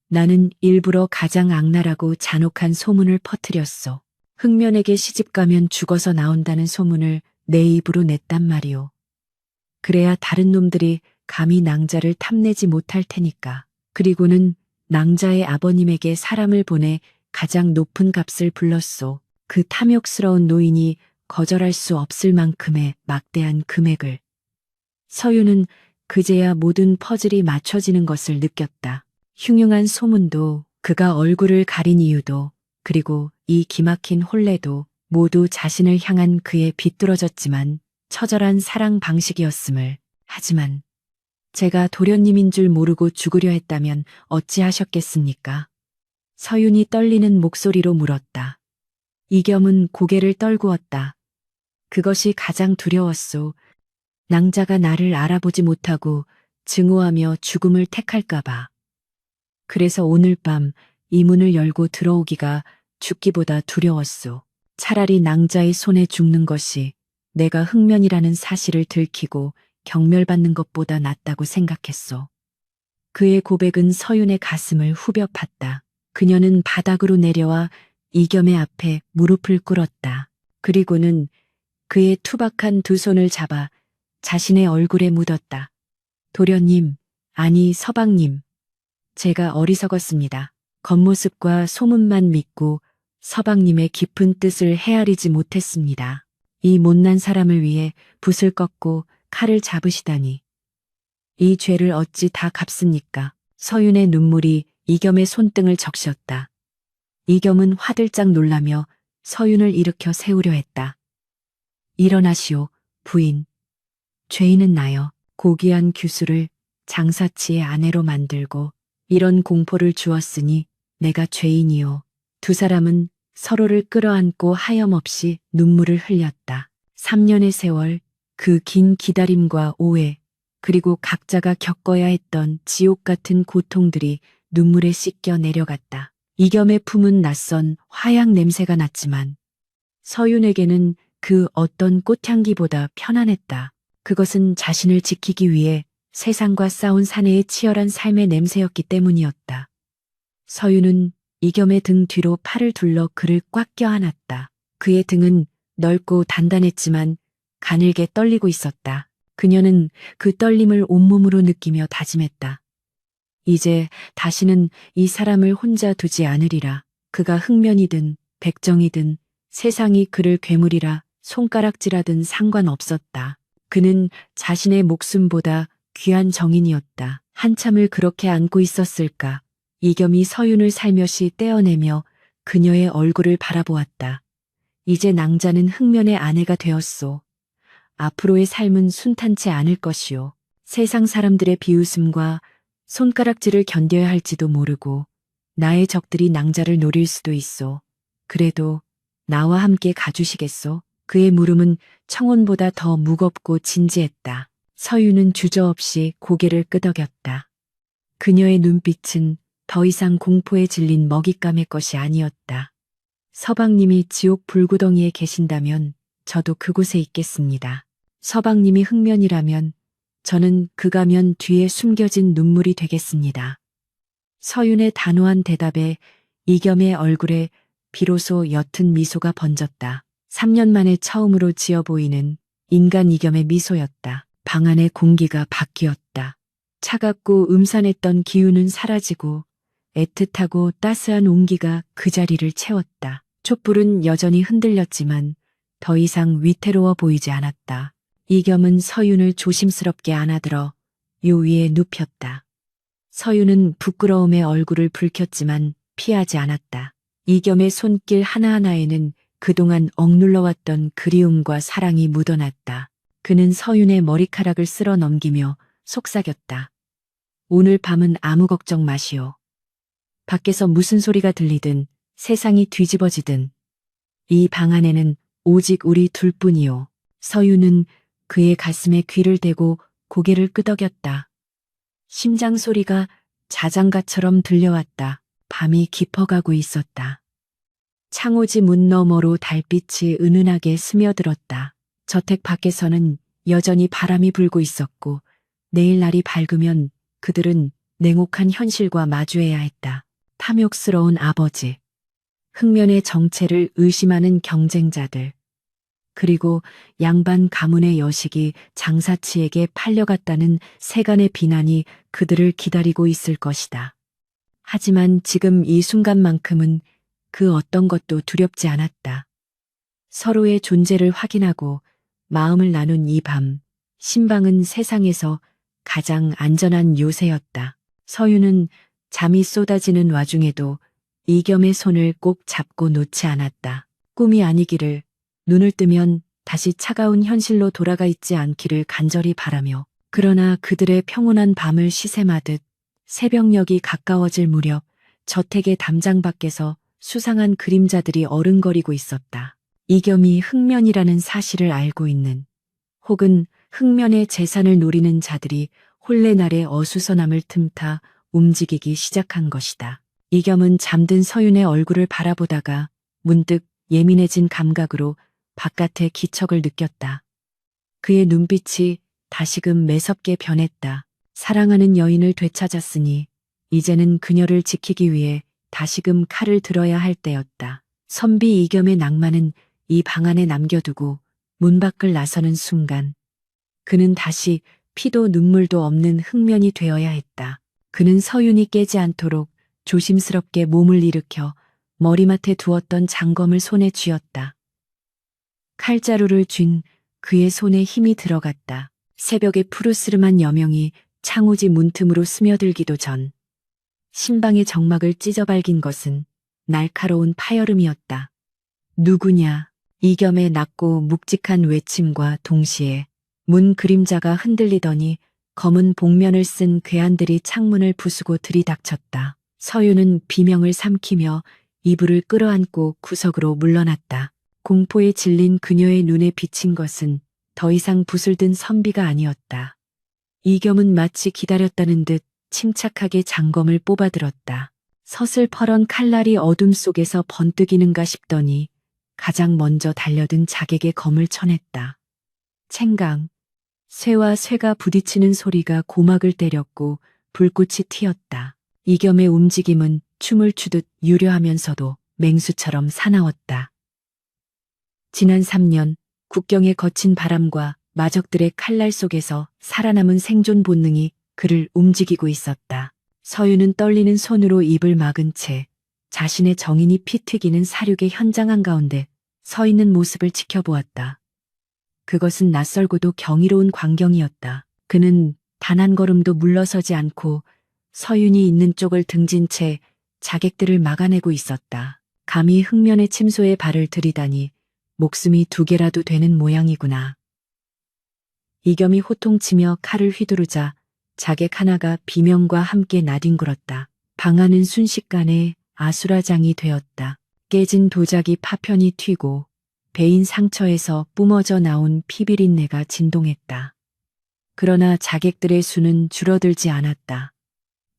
나는 일부러 가장 악랄하고 잔혹한 소문을 퍼뜨렸소. 흥면에게 시집가면 죽어서 나온다는 소문을 내 입으로 냈단 말이오. 그래야 다른 놈들이 감히 낭자를 탐내지 못할 테니까. 그리고는 낭자의 아버님에게 사람을 보내 가장 높은 값을 불렀소. 그 탐욕스러운 노인이 거절할 수 없을 만큼의 막대한 금액을. 서유는 그제야 모든 퍼즐이 맞춰지는 것을 느꼈다. 흉흉한 소문도, 그가 얼굴을 가린 이유도, 그리고 이 기막힌 혼례도 모두 자신을 향한 그의 비뚤어졌지만 처절한 사랑 방식이었음을. 하지만 제가 도련님인 줄 모르고 죽으려 했다면 어찌하셨겠습니까? 서윤이 떨리는 목소리로 물었다. 이겸은 고개를 떨구었다. 그것이 가장 두려웠소. 낭자가 나를 알아보지 못하고 증오하며 죽음을 택할까봐. 그래서 오늘 밤 이 문을 열고 들어오기가 죽기보다 두려웠소. 차라리 낭자의 손에 죽는 것이 내가 흥면이라는 사실을 들키고 경멸받는 것보다 낫다고 생각했소. 그의 고백은 서윤의 가슴을 후벼 팠다. 그녀는 바닥으로 내려와 이겸의 앞에 무릎을 꿇었다. 그리고는 그의 투박한 두 손을 잡아 자신의 얼굴에 묻었다. 도련님, 아니 서방님. 제가 어리석었습니다. 겉모습과 소문만 믿고 서방님의 깊은 뜻을 헤아리지 못했습니다. 이 못난 사람을 위해 붓을 꺾고 칼을 잡으시다니. 이 죄를 어찌 다 갚습니까? 서윤의 눈물이 이겸의 손등을 적셨다. 이겸은 화들짝 놀라며 서윤을 일으켜 세우려 했다. 일어나시오, 부인. 죄인은 나여. 고귀한 규수를 장사치의 아내로 만들고 이런 공포를 주었으니 내가 죄인이요. 두 사람은 서로를 끌어안고 하염없이 눈물을 흘렸다. 3년의 세월, 그 긴 기다림과 오해, 그리고 각자가 겪어야 했던 지옥 같은 고통들이 눈물에 씻겨 내려갔다. 이겸의 품은 낯선 화약 냄새가 났지만 서윤에게는 그 어떤 꽃향기보다 편안했다. 그것은 자신을 지키기 위해 세상과 싸운 사내의 치열한 삶의 냄새였기 때문이었다. 서윤은 이겸의 등 뒤로 팔을 둘러 그를 꽉 껴안았다. 그의 등은 넓고 단단했지만 가늘게 떨리고 있었다. 그녀는 그 떨림을 온몸으로 느끼며 다짐했다. 이제 다시는 이 사람을 혼자 두지 않으리라. 그가 흥면이든 백정이든 세상이 그를 괴물이라 손가락질하든 상관없었다. 그는 자신의 목숨보다 귀한 정인이었다. 한참을 그렇게 안고 있었을까. 이겸이 서윤을 살며시 떼어내며 그녀의 얼굴을 바라보았다. 이제 낭자는 흥면의 아내가 되었소. 앞으로의 삶은 순탄치 않을 것이오. 세상 사람들의 비웃음과 손가락질을 견뎌야 할지도 모르고 나의 적들이 낭자를 노릴 수도 있소. 그래도 나와 함께 가주시겠소? 그의 물음은 청혼보다 더 무겁고 진지했다. 서윤은 주저없이 고개를 끄덕였다. 그녀의 눈빛은 더 이상 공포에 질린 먹잇감의 것이 아니었다. 서방님이 지옥 불구덩이에 계신다면 저도 그곳에 있겠습니다. 서방님이 흥면이라면 저는 그 가면 뒤에 숨겨진 눈물이 되겠습니다. 서윤의 단호한 대답에 이겸의 얼굴에 비로소 옅은 미소가 번졌다. 3년 만에 처음으로 지어 보이는 인간 이겸의 미소였다. 방 안의 공기가 바뀌었다. 차갑고 음산했던 기운은 사라지고 애틋하고 따스한 온기가 그 자리를 채웠다. 촛불은 여전히 흔들렸지만 더 이상 위태로워 보이지 않았다. 이겸은 서윤을 조심스럽게 안아들어 요 위에 눕혔다. 서윤은 부끄러움에 얼굴을 붉혔지만 피하지 않았다. 이겸의 손길 하나하나에는 그동안 억눌러왔던 그리움과 사랑이 묻어났다. 그는 서윤의 머리카락을 쓸어 넘기며 속삭였다. 오늘 밤은 아무 걱정 마시오. 밖에서 무슨 소리가 들리든 세상이 뒤집어지든 이 방 안에는 오직 우리 둘뿐이오. 서윤은 그의 가슴에 귀를 대고 고개를 끄덕였다. 심장 소리가 자장가처럼 들려왔다. 밤이 깊어가고 있었다. 창호지 문 너머로 달빛이 은은하게 스며들었다. 저택 밖에서는 여전히 바람이 불고 있었고 내일 날이 밝으면 그들은 냉혹한 현실과 마주해야 했다. 탐욕스러운 아버지, 흥면의 정체를 의심하는 경쟁자들, 그리고 양반 가문의 여식이 장사치에게 팔려갔다는 세간의 비난이 그들을 기다리고 있을 것이다. 하지만 지금 이 순간만큼은 그 어떤 것도 두렵지 않았다. 서로의 존재를 확인하고 마음을 나눈 이 밤, 신방은 세상에서 가장 안전한 요새였다. 서윤은 잠이 쏟아지는 와중에도 이겸의 손을 꼭 잡고 놓지 않았다. 꿈이 아니기를, 눈을 뜨면 다시 차가운 현실로 돌아가 있지 않기를 간절히 바라며, 그러나 그들의 평온한 밤을 시샘하듯 새벽녘이 가까워질 무렵 저택의 담장 밖에서 수상한 그림자들이 어른거리고 있었다. 이겸이 흥면이라는 사실을 알고 있는, 혹은 흥면의 재산을 노리는 자들이 혼례날의 어수선함을 틈타 움직이기 시작한 것이다. 이겸은 잠든 서윤의 얼굴을 바라보다가 문득 예민해진 감각으로 바깥의 기척을 느꼈다. 그의 눈빛이 다시금 매섭게 변했다. 사랑하는 여인을 되찾았으니 이제는 그녀를 지키기 위해 다시금 칼을 들어야 할 때였다. 선비 이겸의 낭만은 이 방 안에 남겨두고 문 밖을 나서는 순간 그는 다시 피도 눈물도 없는 흥면이 되어야 했다. 그는 서윤이 깨지 않도록 조심스럽게 몸을 일으켜 머리맡에 두었던 장검을 손에 쥐었다. 칼자루를 쥔 그의 손에 힘이 들어갔다. 새벽의 푸르스름한 여명이 창호지 문틈으로 스며들기도 전 신방의 정막을 찢어발긴 것은 날카로운 파열음이었다. 누구냐? 이겸의 낮고 묵직한 외침과 동시에 문 그림자가 흔들리더니 검은 복면을 쓴 괴한들이 창문을 부수고 들이닥쳤다. 서윤은 비명을 삼키며 이불을 끌어안고 구석으로 물러났다. 공포에 질린 그녀의 눈에 비친 것은 더 이상 붓을 든 선비가 아니었다. 이겸은 마치 기다렸다는 듯 침착하게 장검을 뽑아들었다. 서슬퍼런 칼날이 어둠 속에서 번뜩이는가 싶더니 가장 먼저 달려든 자객의 검을 쳐냈다. 챙강, 쇠와 쇠가 부딪히는 소리가 고막을 때렸고 불꽃이 튀었다. 이겸의 움직임은 춤을 추듯 유려하면서도 맹수처럼 사나웠다. 지난 3년 국경의 거친 바람과 마적들의 칼날 속에서 살아남은 생존 본능이 그를 움직이고 있었다. 서윤은 떨리는 손으로 입을 막은 채 자신의 정인이 피 튀기는 사륙의 현장 한가운데 서 있는 모습을 지켜보았다. 그것은 낯설고도 경이로운 광경이었다. 그는 단 한 걸음도 물러서지 않고 서윤이 있는 쪽을 등진 채 자객들을 막아내고 있었다. 감히 흙면의 침소에 발을 들이다니 목숨이 두 개라도 되는 모양이구나. 이겸이 호통치며 칼을 휘두르자 자객 하나가 비명과 함께 나뒹굴었다. 방안은 순식간에 아수라장이 되었다. 깨진 도자기 파편이 튀고 베인 상처에서 뿜어져 나온 피비린내가 진동했다. 그러나 자객들의 수는 줄어들지 않았다.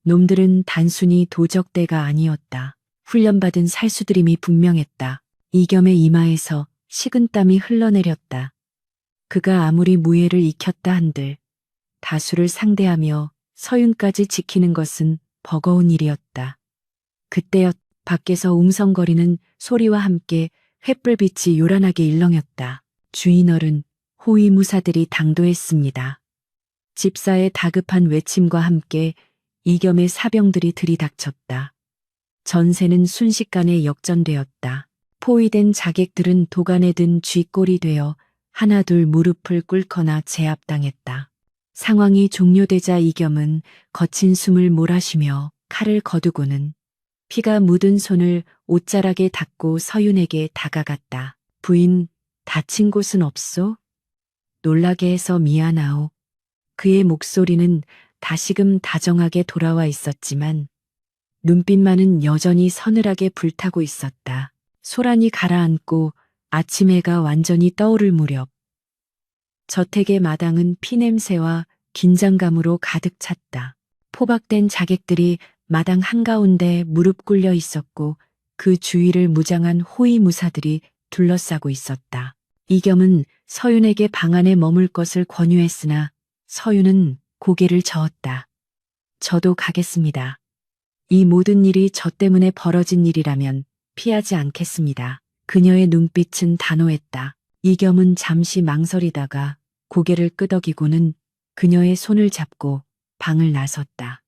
놈들은 단순히 도적대가 아니었다. 훈련받은 살수들임이 분명했다. 이겸의 이마에서 식은땀이 흘러내렸다. 그가 아무리 무예를 익혔다 한들 다수를 상대하며 서윤까지 지키는 것은 버거운 일이었다. 그때였 밖에서 웅성거리는 소리와 함께 횃불빛이 요란하게 일렁였다. 주인어른, 호위무사들이 당도했습니다. 집사의 다급한 외침과 함께 이겸의 사병들이 들이닥쳤다. 전세는 순식간에 역전되었다. 포위된 자객들은 도간에 든 쥐꼴이 되어 하나둘 무릎을 꿇거나 제압당했다. 상황이 종료되자 이겸은 거친 숨을 몰아쉬며 칼을 거두고는 피가 묻은 손을 옷자락에 닦고 서윤에게 다가갔다. 부인, 다친 곳은 없소? 놀라게 해서 미안하오. 그의 목소리는 다시금 다정하게 돌아와 있었지만 눈빛만은 여전히 서늘하게 불타고 있었다. 소란이 가라앉고 아침 해가 완전히 떠오를 무렵 저택의 마당은 피냄새와 긴장감으로 가득 찼다. 포박된 자객들이 마당 한가운데 무릎 꿇려 있었고 그 주위를 무장한 호위무사들이 둘러싸고 있었다. 이겸은 서윤에게 방 안에 머물 것을 권유했으나 서윤은 고개를 저었다. 저도 가겠습니다. 이 모든 일이 저 때문에 벌어진 일이라면 피하지 않겠습니다. 그녀의 눈빛은 단호했다. 이겸은 잠시 망설이다가 고개를 끄덕이고는 그녀의 손을 잡고 방을 나섰다.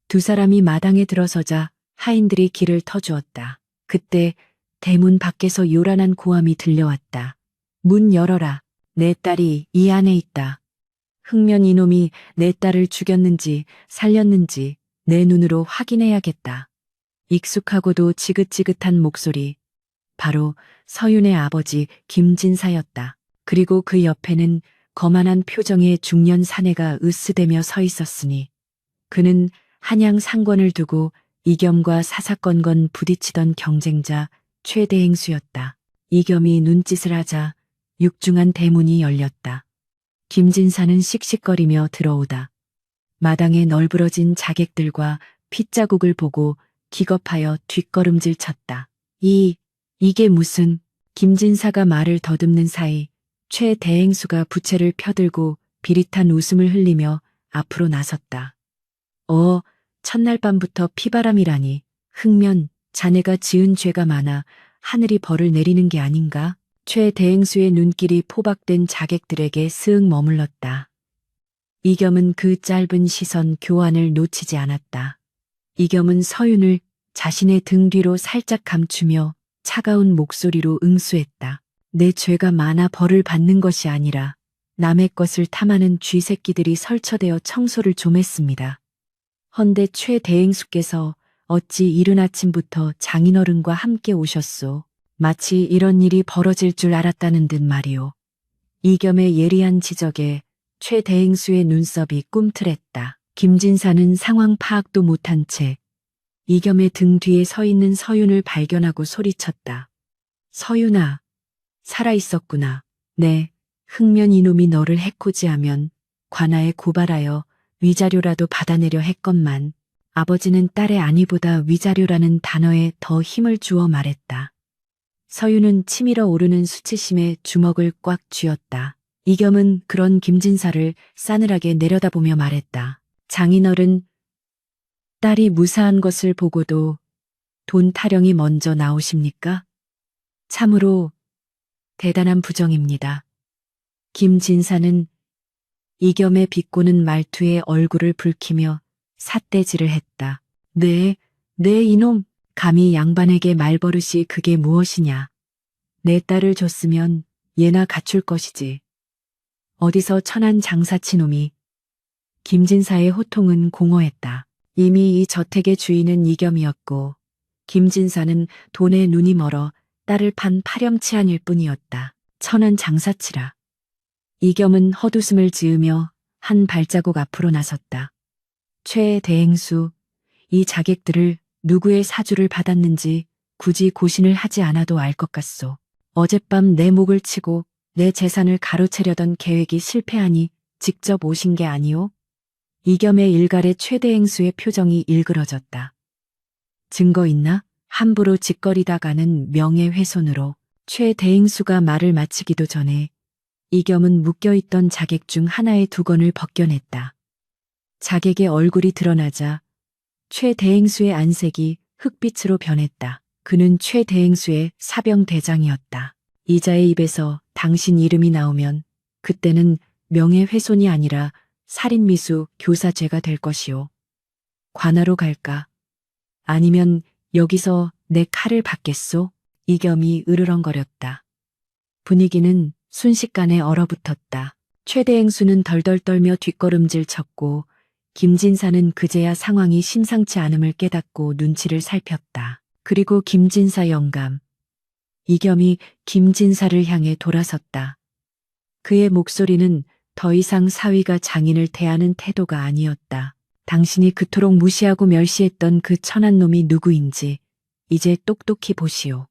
두 사람이 마당에 들어서자 하인들이 길을 터주었다. 그때 대문 밖에서 요란한 고함이 들려왔다. 문 열어라. 내 딸이 이 안에 있다. 흑면 이놈이 내 딸을 죽였는지 살렸는지 내 눈으로 확인해야겠다. 익숙하고도 지긋지긋한 목소리. 바로 서윤의 아버지 김진사였다. 그리고 그 옆에는 거만한 표정의 중년 사내가 으스대며 서 있었으니 그는 한양 상권을 두고 이겸과 사사건건 부딪히던 경쟁자 최대행수였다. 이겸이 눈짓을 하자 육중한 대문이 열렸다. 김진사는 씩씩거리며 들어오다. 마당에 널브러진 자객들과 핏자국을 보고 기겁하여 뒷걸음질 쳤다. 이게 무슨... 김진사가 말을 더듬는 사이 최 대행수가 부채를 펴들고 비릿한 웃음을 흘리며 앞으로 나섰다. 첫날 밤부터 피바람이라니. 흑면, 자네가 지은 죄가 많아 하늘이 벌을 내리는 게 아닌가? 최 대행수의 눈길이 포박된 자객들에게 스윽 머물렀다. 이겸은 그 짧은 시선 교환을 놓치지 않았다. 이겸은 서윤을 자신의 등 뒤로 살짝 감추며 차가운 목소리로 응수했다. 내 죄가 많아 벌을 받는 것이 아니라 남의 것을 탐하는 쥐새끼들이 설쳐되어 청소를 좀 했습니다. 헌데 최 대행수께서 어찌 이른 아침부터 장인어른과 함께 오셨소. 마치 이런 일이 벌어질 줄 알았다는 듯 말이오. 이겸의 예리한 지적에 최 대행수의 눈썹이 꿈틀했다. 김진사는 상황 파악도 못한 채 이겸의 등 뒤에 서 있는 서윤을 발견하고 소리쳤다. 서윤아, 살아있었구나. 네, 흑면 이놈이 너를 해코지하면 관아에 고발하여 위자료라도 받아내려 했건만 아버지는 딸의 안위보다 위자료라는 단어에 더 힘을 주어 말했다. 서윤은 치밀어 오르는 수치심에 주먹을 꽉 쥐었다. 이겸은 그런 김진사를 싸늘하게 내려다보며 말했다. 장인어른, 딸이 무사한 것을 보고도 돈 타령이 먼저 나오십니까? 참으로 대단한 부정입니다. 김진사는 이겸의 비꼬는 말투에 얼굴을 붉히며 삿대질을 했다. 네 이놈, 감히 양반에게 말버릇이 그게 무엇이냐. 내 딸을 줬으면 예나 갖출 것이지. 어디서 천한 장사치 놈이. 김진사의 호통은 공허했다. 이미 이 저택의 주인은 이겸이었고 김진사는 돈에 눈이 멀어 딸을 판 파렴치한일 뿐이었다. 천한 장사치라. 이겸은 헛웃음을 지으며 한 발자국 앞으로 나섰다. 최 대행수, 이 자객들을 누구의 사주를 받았는지 굳이 고신을 하지 않아도 알 것 같소. 어젯밤 내 목을 치고 내 재산을 가로채려던 계획이 실패하니 직접 오신 게 아니오? 이겸의 일갈의 최 대행수의 표정이 일그러졌다. 증거 있나? 함부로 짓거리다가는 명예훼손으로. 최 대행수가 말을 마치기도 전에 이겸은 묶여있던 자객 중 하나의 두건을 벗겨냈다. 자객의 얼굴이 드러나자 최 대행수의 안색이 흑빛으로 변했다. 그는 최 대행수의 사병대장이었다. 이자의 입에서 당신 이름이 나오면 그때는 명예훼손이 아니라 살인미수 교사죄가 될 것이오. 관하로 갈까? 아니면 여기서 내 칼을 받겠소? 이겸이 으르렁거렸다. 분위기는 순식간에 얼어붙었다. 최 대행수는 덜덜 떨며 뒷걸음질 쳤고 김진사는 그제야 상황이 심상치 않음을 깨닫고 눈치를 살폈다. 그리고 김진사 영감. 이겸이 김진사를 향해 돌아섰다. 그의 목소리는 더 이상 사위가 장인을 대하는 태도가 아니었다. 당신이 그토록 무시하고 멸시했던 그 천한 놈이 누구인지 이제 똑똑히 보시오.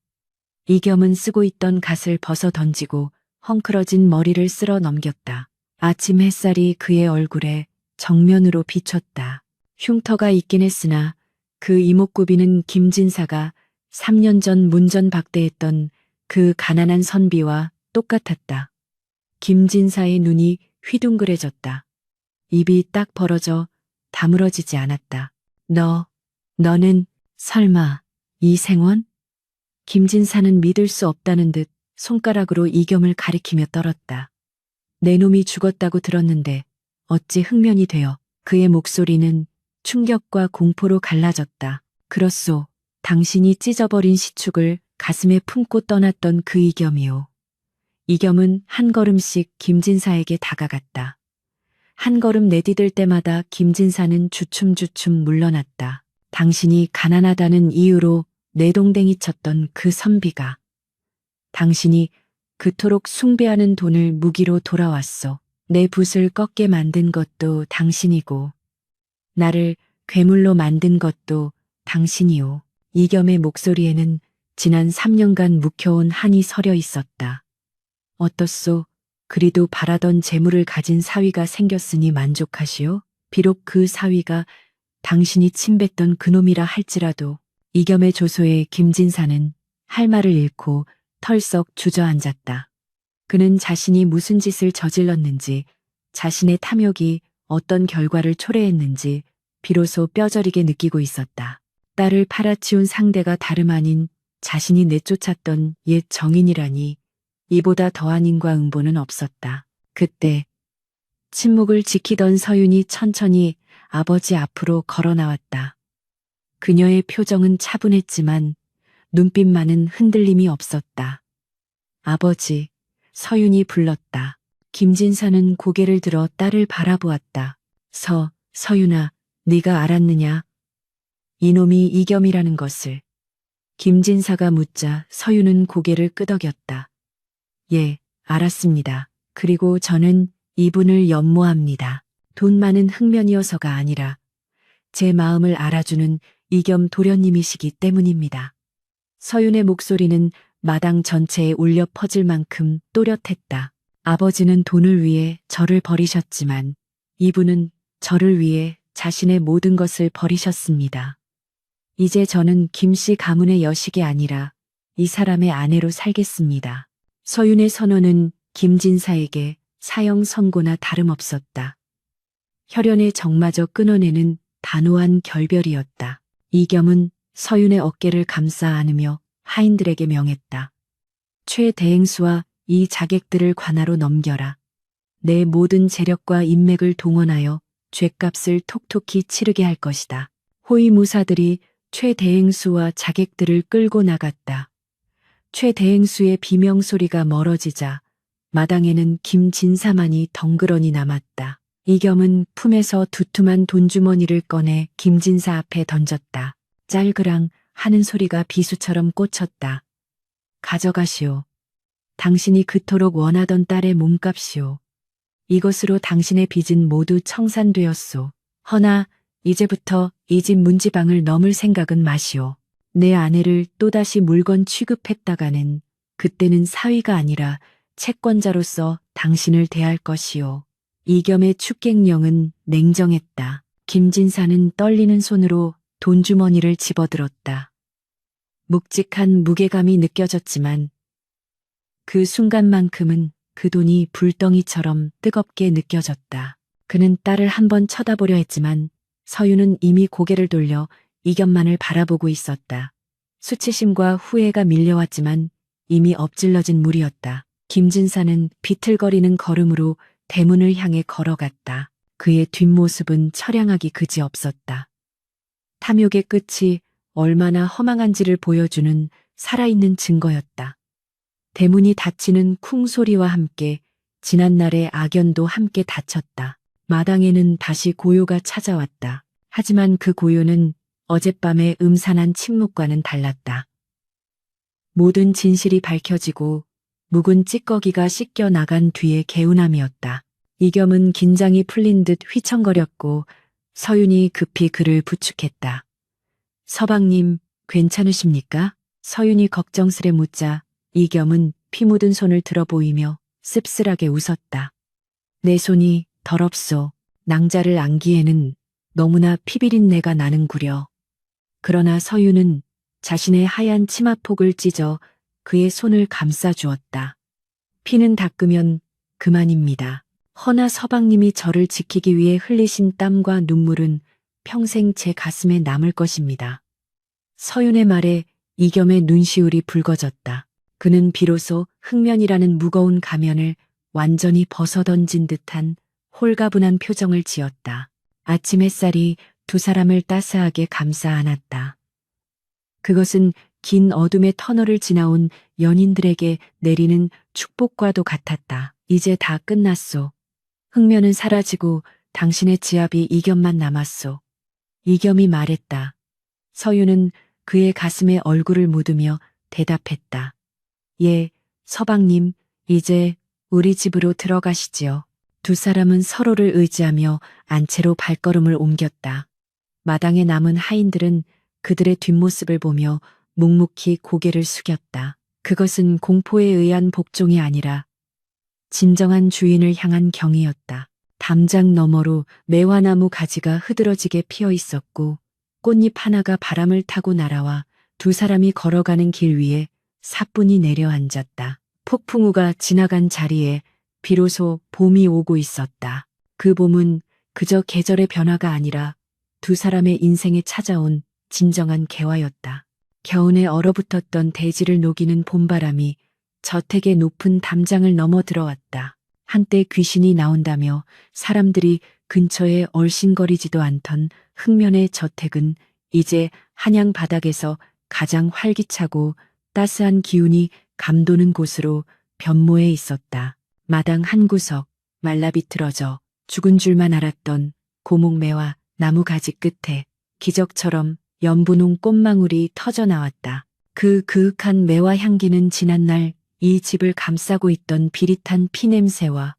이겸은 쓰고 있던 갓을 벗어 던지고 헝클어진 머리를 쓸어 넘겼다. 아침 햇살이 그의 얼굴에 정면으로 비쳤다. 흉터가 있긴 했으나 그 이목구비는 김진사가 3년 전 문전박대했던 그 가난한 선비와 똑같았다. 김진사의 눈이 휘둥그레졌다. 입이 딱 벌어져 다물어지지 않았다. 너는 설마 이생원? 김진사는 믿을 수 없다는 듯 손가락으로 이겸을 가리키며 떨었다. 내 놈이 죽었다고 들었는데 어찌 흑면이 되어. 그의 목소리는 충격과 공포로 갈라졌다. 그렇소. 당신이 찢어버린 시축을 가슴에 품고 떠났던 그 이겸이오. 이겸은 한 걸음씩 김진사에게 다가갔다. 한 걸음 내디딜 때마다 김진사는 주춤주춤 물러났다. 당신이 가난하다는 이유로 내동댕이 쳤던 그 선비가. 당신이 그토록 숭배하는 돈을 무기로 돌아왔소. 내 붓을 꺾게 만든 것도 당신이고 나를 괴물로 만든 것도 당신이오. 이겸의 목소리에는 지난 3년간 묵혀온 한이 서려 있었다. 어떻소? 그리도 바라던 재물을 가진 사위가 생겼으니 만족하시오? 비록 그 사위가 당신이 침뱉던 그놈이라 할지라도. 이겸의 조소에 김진사는 할 말을 잃고 털썩 주저앉았다. 그는 자신이 무슨 짓을 저질렀는지, 자신의 탐욕이 어떤 결과를 초래했는지 비로소 뼈저리게 느끼고 있었다. 딸을 팔아치운 상대가 다름 아닌 자신이 내쫓았던 옛 정인이라니 이보다 더한 인과 응보는 없었다. 그때 침묵을 지키던 서윤이 천천히 아버지 앞으로 걸어 나왔다. 그녀의 표정은 차분했지만 눈빛만은 흔들림이 없었다. 아버지, 서윤이 불렀다. 김진사는 고개를 들어 딸을 바라보았다. 서윤아, 네가 알았느냐? 이놈이 이겸이라는 것을. 김진사가 묻자 서윤은 고개를 끄덕였다. 예, 알았습니다. 그리고 저는 이분을 연모합니다. 돈 많은 흑면이어서가 아니라 제 마음을 알아주는 이겸 도련님이시기 때문입니다. 서윤의 목소리는 마당 전체에 울려 퍼질 만큼 또렷했다. 아버지는 돈을 위해 저를 버리셨지만 이분은 저를 위해 자신의 모든 것을 버리셨습니다. 이제 저는 김씨 가문의 여식이 아니라 이 사람의 아내로 살겠습니다. 서윤의 선언은 김진사에게 사형 선고나 다름없었다. 혈연의 정마저 끊어내는 단호한 결별이었다. 이겸은 서윤의 어깨를 감싸 안으며 하인들에게 명했다. 최 대행수와 이 자객들을 관하로 넘겨라. 내 모든 재력과 인맥을 동원하여 죗값을 톡톡히 치르게 할 것이다. 호위무사들이 최 대행수와 자객들을 끌고 나갔다. 최 대행수의 비명소리가 멀어지자 마당에는 김진사만이 덩그러니 남았다. 이겸은 품에서 두툼한 돈주머니를 꺼내 김진사 앞에 던졌다. 짤그랑 하는 소리가 비수처럼 꽂혔다. 가져가시오. 당신이 그토록 원하던 딸의 몸값이오. 이것으로 당신의 빚은 모두 청산되었소. 허나 이제부터 이 집 문지방을 넘을 생각은 마시오. 내 아내를 또다시 물건 취급했다가는 그때는 사위가 아니라 채권자로서 당신을 대할 것이오. 이겸의 축객령은 냉정했다. 김진사는 떨리는 손으로 돈주머니를 집어들었다. 묵직한 무게감이 느껴졌지만 그 순간만큼은 그 돈이 불덩이처럼 뜨겁게 느껴졌다. 그는 딸을 한번 쳐다보려 했지만 서유는 이미 고개를 돌려 이겸만을 바라보고 있었다. 수치심과 후회가 밀려왔지만 이미 엎질러진 물이었다. 김진사는 비틀거리는 걸음으로 대문을 향해 걸어갔다. 그의 뒷모습은 처량하기 그지없었다. 탐욕의 끝이 얼마나 허망한지를 보여주는 살아있는 증거였다. 대문이 닫히는 쿵 소리와 함께 지난날의 악연도 함께 닫혔다. 마당에는 다시 고요가 찾아왔다. 하지만 그 고요는 어젯밤의 음산한 침묵과는 달랐다. 모든 진실이 밝혀지고 묵은 찌꺼기가 씻겨 나간 뒤의 개운함이었다. 이겸은 긴장이 풀린 듯 휘청거렸고 서윤이 급히 그를 부축했다. 서방님, 괜찮으십니까? 서윤이 걱정스레 묻자 이겸은 피 묻은 손을 들어 보이며 씁쓸하게 웃었다. 내 손이 더럽소. 낭자를 안기에는 너무나 피비린내가 나는구려. 그러나 서윤은 자신의 하얀 치마폭을 찢어 그의 손을 감싸 주었다. 피는 닦으면 그만입니다. 허나 서방님이 저를 지키기 위해 흘리신 땀과 눈물은 평생 제 가슴에 남을 것입니다. 서윤의 말에 이겸의 눈시울이 붉어졌다. 그는 비로소 흑면이라는 무거운 가면을 완전히 벗어던진 듯한 홀가분한 표정을 지었다. 아침 햇살이 두 사람을 따스하게 감싸 안았다. 그것은 긴 어둠의 터널을 지나온 연인들에게 내리는 축복과도 같았다. 이제 다 끝났소. 흑면은 사라지고 당신의 지압이 이겸만 남았소. 이겸이 말했다. 서유는 그의 가슴에 얼굴을 묻으며 대답했다. 예, 서방님, 이제 우리 집으로 들어가시지요. 두 사람은 서로를 의지하며 안채로 발걸음을 옮겼다. 마당에 남은 하인들은 그들의 뒷모습을 보며 묵묵히 고개를 숙였다. 그것은 공포에 의한 복종이 아니라 진정한 주인을 향한 경이었다. 담장 너머로 매화나무 가지가 흐드러지게 피어 있었고 꽃잎 하나가 바람을 타고 날아와 두 사람이 걸어가는 길 위에 사뿐히 내려앉았다. 폭풍우가 지나간 자리에 비로소 봄이 오고 있었다. 그 봄은 그저 계절의 변화가 아니라 두 사람의 인생에 찾아온 진정한 개화였다. 겨우내 얼어붙었던 대지를 녹이는 봄바람이 저택의 높은 담장을 넘어 들어왔다. 한때 귀신이 나온다며 사람들이 근처에 얼씬거리지도 않던 흑면의 저택은 이제 한양 바닥에서 가장 활기차고 따스한 기운이 감도는 곳으로 변모해 있었다. 마당 한 구석 말라비틀어져 죽은 줄만 알았던 고목매와 나무 가지 끝에 기적처럼 연분홍 꽃망울이 터져 나왔다. 그 그윽한 매화 향기는 지난날 이 집을 감싸고 있던 비릿한 피냄새와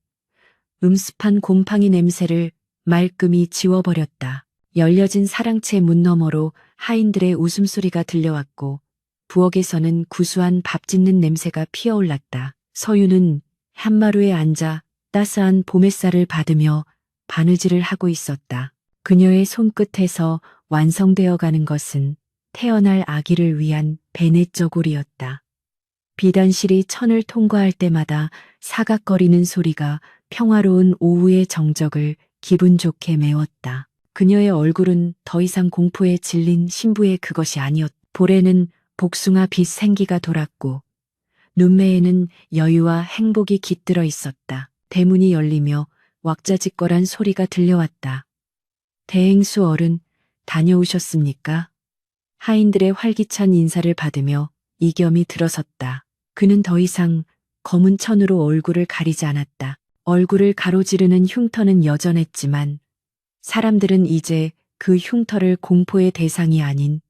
음습한 곰팡이 냄새를 말끔히 지워버렸다. 열려진 사랑채 문 너머로 하인들의 웃음소리가 들려왔고 부엌에서는 구수한 밥 짓는 냄새가 피어올랐다. 서유는 한마루에 앉아 따스한 봄햇살을 받으며 바느질을 하고 있었다. 그녀의 손끝에서 완성되어 가는 것은 태어날 아기를 위한 베넷저고리였다. 비단실이 천을 통과할 때마다 사각거리는 소리가 평화로운 오후의 정적을 기분 좋게 메웠다. 그녀의 얼굴은 더 이상 공포에 질린 신부의 그것이 아니었다. 볼에는 복숭아 빛 생기가 돌았고 눈매에는 여유와 행복이 깃들어 있었다. 대문이 열리며 왁자지껄한 소리가 들려왔다. 대행수 어른, 다녀오셨습니까? 하인들의 활기찬 인사를 받으며 이겸이 들어섰다. 그는 더 이상 검은 천으로 얼굴을 가리지 않았다. 얼굴을 가로지르는 흉터는 여전했지만 사람들은 이제 그 흉터를 공포의 대상이 아닌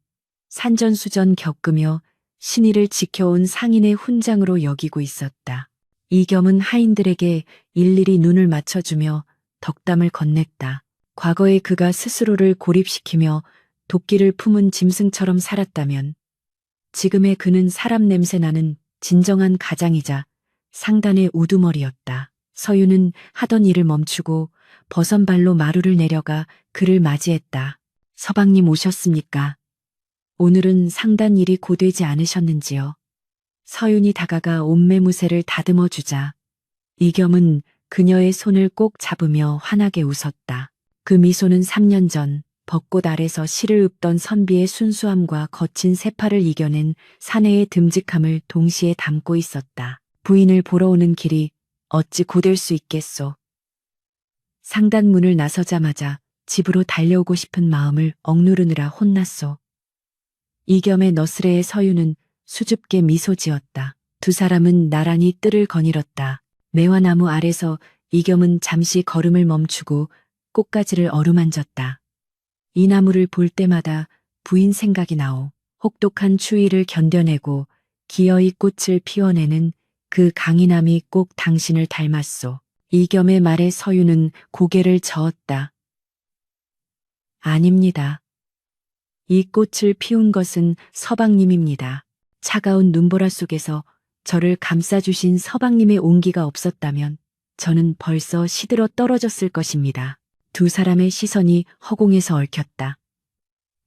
산전수전 겪으며 신의를 지켜온 상인의 훈장으로 여기고 있었다. 이겸은 하인들에게 일일이 눈을 맞춰주며 덕담을 건넸다. 과거에 그가 스스로를 고립시키며 도끼를 품은 짐승처럼 살았다면 지금의 그는 사람 냄새 나는 진정한 가장이자 상단의 우두머리였다. 서유는 하던 일을 멈추고 버선발로 마루를 내려가 그를 맞이했다. 서방님 오셨습니까? 오늘은 상단 일이 고되지 않으셨는지요? 서윤이 다가가 옷매무새를 다듬어 주자 이겸은 그녀의 손을 꼭 잡으며 환하게 웃었다. 그 미소는 3년 전 벚꽃 아래서 실을 읊던 선비의 순수함과 거친 세파를 이겨낸 사내의 듬직함을 동시에 담고 있었다. 부인을 보러 오는 길이 어찌 고될 수 있겠소. 상단 문을 나서자마자 집으로 달려오고 싶은 마음을 억누르느라 혼났소. 이겸의 너스레의 서유는 수줍게 미소 지었다. 두 사람은 나란히 뜰을 거닐었다. 매화나무 아래서 이겸은 잠시 걸음을 멈추고 꽃가지를 어루만졌다. 이 나무를 볼 때마다 부인 생각이 나오. 혹독한 추위를 견뎌내고 기어이 꽃을 피워내는 그 강인함이 꼭 당신을 닮았소. 이겸의 말에 서유는 고개를 저었다. 아닙니다. 이 꽃을 피운 것은 서방님입니다. 차가운 눈보라 속에서 저를 감싸주신 서방님의 온기가 없었다면 저는 벌써 시들어 떨어졌을 것입니다. 두 사람의 시선이 허공에서 얽혔다.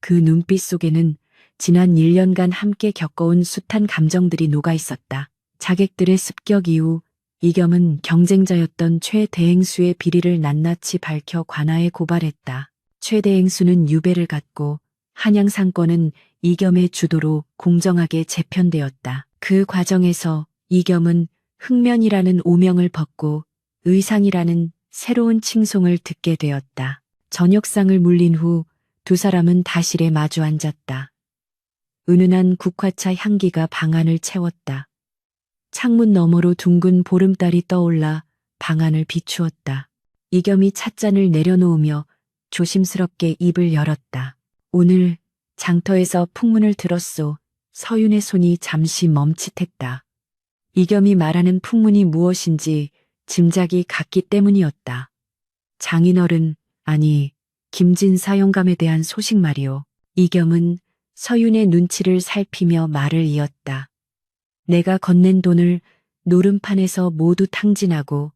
그 눈빛 속에는 지난 1년간 함께 겪어온 숱한 감정들이 녹아 있었다. 자객들의 습격 이후 이겸은 경쟁자였던 최대행수의 비리를 낱낱이 밝혀 관아에 고발했다. 최대행수는 유배를 갖고 한양상권은 이겸의 주도로 공정하게 재편되었다. 그 과정에서 이겸은 흑면이라는 오명을 벗고 의상이라는 새로운 칭송을 듣게 되었다. 저녁상을 물린 후 두 사람은 다실에 마주 앉았다. 은은한 국화차 향기가 방 안을 채웠다. 창문 너머로 둥근 보름달이 떠올라 방 안을 비추었다. 이겸이 찻잔을 내려놓으며 조심스럽게 입을 열었다. 오늘 장터에서 풍문을 들었소. 서윤의 손이 잠시 멈칫했다. 이겸이 말하는 풍문이 무엇인지 짐작이 갔기 때문이었다. 장인어른, 아니 김진사 영감에 대한 소식 말이오. 이겸은 서윤의 눈치를 살피며 말을 이었다. 내가 건넨 돈을 노름판에서 모두 탕진하고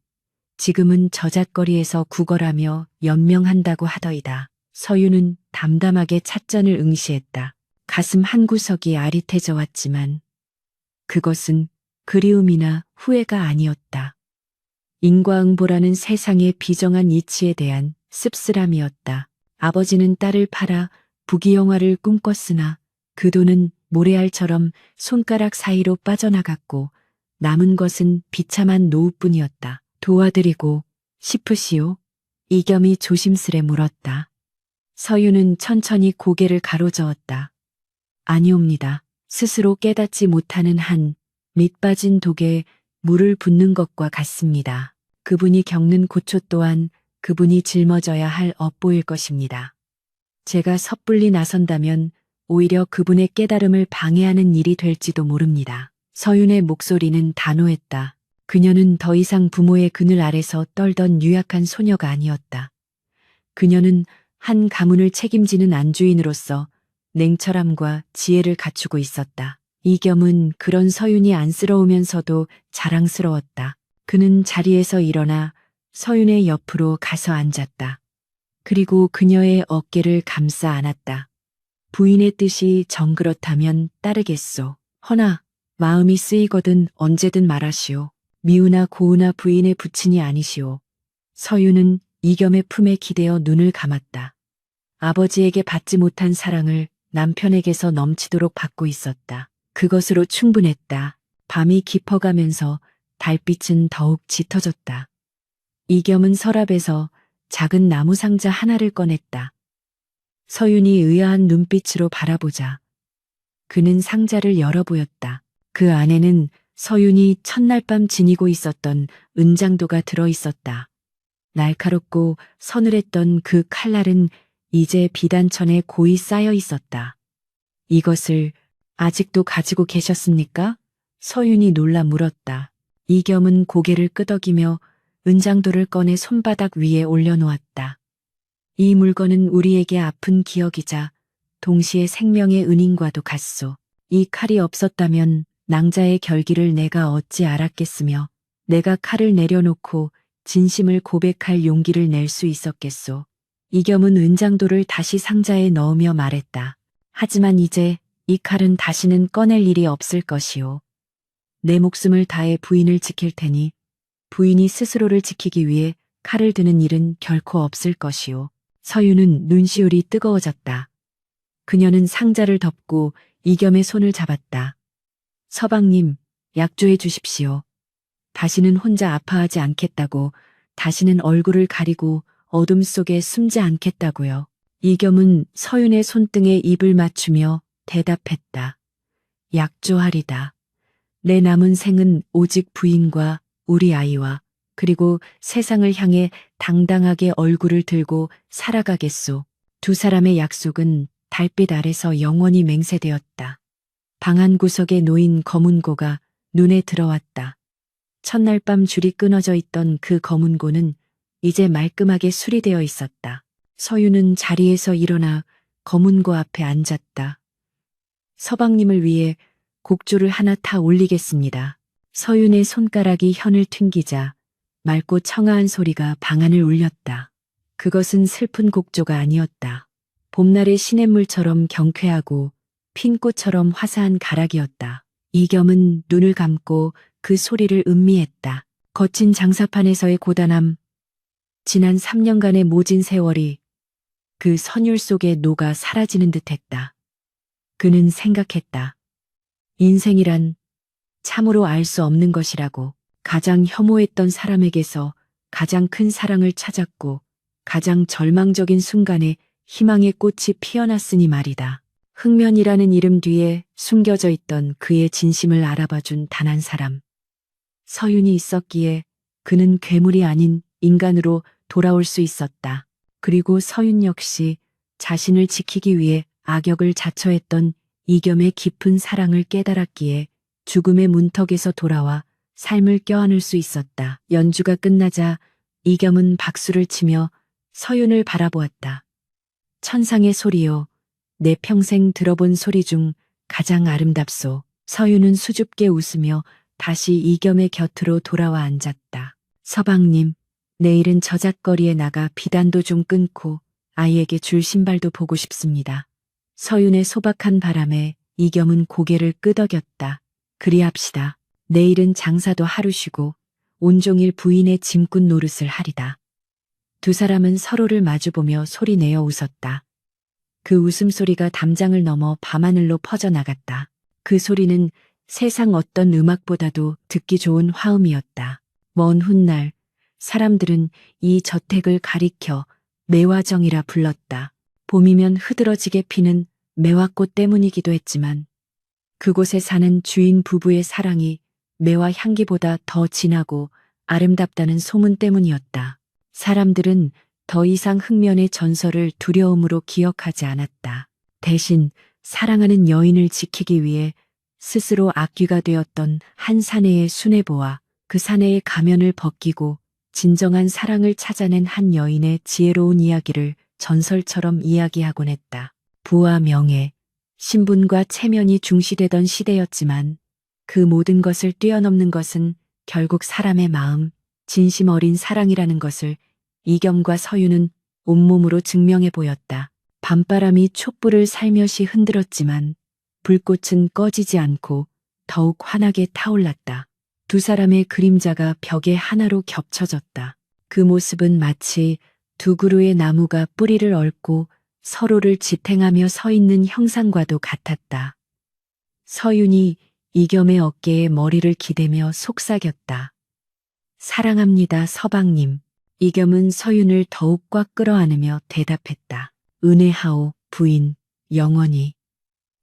지금은 저잣거리에서 구걸하며 연명한다고 하더이다. 서윤은 담담하게 찻잔을 응시했다. 가슴 한구석이 아릿해져 왔지만 그것은 그리움이나 후회가 아니었다. 인과응보라는 세상의 비정한 이치에 대한 씁쓸함이었다. 아버지는 딸을 팔아 부귀영화를 꿈꿨으나 그 돈은 모래알처럼 손가락 사이로 빠져나갔고 남은 것은 비참한 노후뿐이었다. 도와드리고 싶으시오? 이겸이 조심스레 물었다. 서윤은 천천히 고개를 가로저었다. 아니옵니다. 스스로 깨닫지 못하는 한 밑빠진 독에 물을 붓는 것과 같습니다. 그분이 겪는 고초 또한 그분이 짊어져야 할 업보일 것입니다. 제가 섣불리 나선다면 오히려 그분의 깨달음을 방해하는 일이 될지도 모릅니다. 서윤의 목소리는 단호했다. 그녀는 더 이상 부모의 그늘 아래서 떨던 유약한 소녀가 아니었다. 그녀는 한 가문을 책임지는 안주인으로서 냉철함과 지혜를 갖추고 있었다. 이겸은 그런 서윤이 안쓰러우면서도 자랑스러웠다. 그는 자리에서 일어나 서윤의 옆으로 가서 앉았다. 그리고 그녀의 어깨를 감싸 안았다. 부인의 뜻이 정그렇다면 따르겠소. 허나 마음이 쓰이거든 언제든 말하시오. 미우나 고우나 부인의 부친이 아니시오. 서윤은 이겸의 품에 기대어 눈을 감았다. 아버지에게 받지 못한 사랑을 남편에게서 넘치도록 받고 있었다. 그것으로 충분했다. 밤이 깊어가면서 달빛은 더욱 짙어졌다. 이겸은 서랍에서 작은 나무 상자 하나를 꺼냈다. 서윤이 의아한 눈빛으로 바라보자 그는 상자를 열어 보였다. 그 안에는 서윤이 첫날 밤 지니고 있었던 은장도가 들어 있었다. 날카롭고 서늘했던 그 칼날은 이제 비단천에 고이 쌓여 있었다. 이것을 아직도 가지고 계셨습니까? 서윤이 놀라 물었다. 이겸은 고개를 끄덕이며 은장도를 꺼내 손바닥 위에 올려놓았다. 이 물건은 우리에게 아픈 기억이자 동시에 생명의 은인과도 같소. 이 칼이 없었다면 낭자의 결기를 내가 어찌 알았겠으며 내가 칼을 내려놓고 진심을 고백할 용기를 낼 수 있었겠소. 이겸은 은장도를 다시 상자에 넣으며 말했다. 하지만 이제 이 칼은 다시는 꺼낼 일이 없을 것이오. 내 목숨을 다해 부인을 지킬 테니 부인이 스스로를 지키기 위해 칼을 드는 일은 결코 없을 것이오. 서윤은 눈시울이 뜨거워졌다. 그녀는 상자를 덮고 이겸의 손을 잡았다. 서방님, 약조해 주십시오. 다시는 혼자 아파하지 않겠다고, 다시는 얼굴을 가리고 어둠 속에 숨지 않겠다고요. 이겸은 서윤의 손등에 입을 맞추며 대답했다. 약조하리다. 내 남은 생은 오직 부인과 우리 아이와 그리고 세상을 향해 당당하게 얼굴을 들고 살아가겠소. 두 사람의 약속은 달빛 아래서 영원히 맹세되었다. 방 한 구석에 놓인 검은고가 눈에 들어왔다. 첫날 밤 줄이 끊어져 있던 그 검은고는 이제 말끔하게 수리되어 있었다. 서윤은 자리에서 일어나 검은고 앞에 앉았다. 서방님을 위해 곡조를 하나 타 올리겠습니다. 서윤의 손가락이 현을 튕기자 맑고 청아한 소리가 방안을 울렸다. 그것은 슬픈 곡조가 아니었다. 봄날의 시냇물처럼 경쾌하고 핀 꽃처럼 화사한 가락이었다. 이겸은 눈을 감고 그 소리를 음미했다. 거친 장사판에서의 고단함, 지난 3년간의 모진 세월이 그 선율 속에 녹아 사라지는 듯했다. 그는 생각했다. 인생이란 참으로 알 수 없는 것이라고. 가장 혐오했던 사람에게서 가장 큰 사랑을 찾았고 가장 절망적인 순간에 희망의 꽃이 피어났으니 말이다. 흥면이라는 이름 뒤에 숨겨져 있던 그의 진심을 알아봐준 단 한 사람. 서윤이 있었기에 그는 괴물이 아닌 인간으로 돌아올 수 있었다. 그리고 서윤 역시 자신을 지키기 위해 악역을 자처했던 이겸의 깊은 사랑을 깨달았기에 죽음의 문턱에서 돌아와 삶을 껴안을 수 있었다. 연주가 끝나자 이겸은 박수를 치며 서윤을 바라보았다. 천상의 소리요. 내 평생 들어본 소리 중 가장 아름답소. 서윤은 수줍게 웃으며 다시 이겸의 곁으로 돌아와 앉았다. 서방님, 내일은 저잣거리에 나가 비단도 좀 끊고 아이에게 줄 신발도 보고 싶습니다. 서윤의 소박한 바람에 이겸은 고개를 끄덕였다. 그리합시다. 내일은 장사도 하루 쉬고 온종일 부인의 짐꾼 노릇을 하리다. 두 사람은 서로를 마주보며 소리내어 웃었다. 그 웃음소리가 담장을 넘어 밤하늘로 퍼져나갔다. 그 소리는 세상 어떤 음악보다도 듣기 좋은 화음이었다. 먼 훗날 사람들은 이 저택을 가리켜 매화정이라 불렀다. 봄이면 흐드러지게 피는 매화꽃 때문이기도 했지만 그곳에 사는 주인 부부의 사랑이 매화 향기보다 더 진하고 아름답다는 소문 때문이었다. 사람들은 더 이상 흥면의 전설을 두려움으로 기억하지 않았다. 대신 사랑하는 여인을 지키기 위해 스스로 악귀가 되었던 한 사내의 수뇌보와 그 사내의 가면을 벗기고 진정한 사랑을 찾아낸 한 여인의 지혜로운 이야기를 전설처럼 이야기하곤 했다. 부와 명예, 신분과 체면이 중시되던 시대였지만 그 모든 것을 뛰어넘는 것은 결국 사람의 마음, 진심 어린 사랑이라는 것을 이겸과 서윤은 온몸으로 증명해 보였다. 밤바람이 촛불을 살며시 흔들었지만 불꽃은 꺼지지 않고 더욱 환하게 타올랐다. 두 사람의 그림자가 벽에 하나로 겹쳐졌다. 그 모습은 마치 두 그루의 나무가 뿌리를 얽고 서로를 지탱하며 서 있는 형상과도 같았다. 서윤이 이겸의 어깨에 머리를 기대며 속삭였다. 사랑합니다, 서방님. 이겸은 서윤을 더욱 꽉 끌어안으며 대답했다. 은혜하오, 부인, 영원히.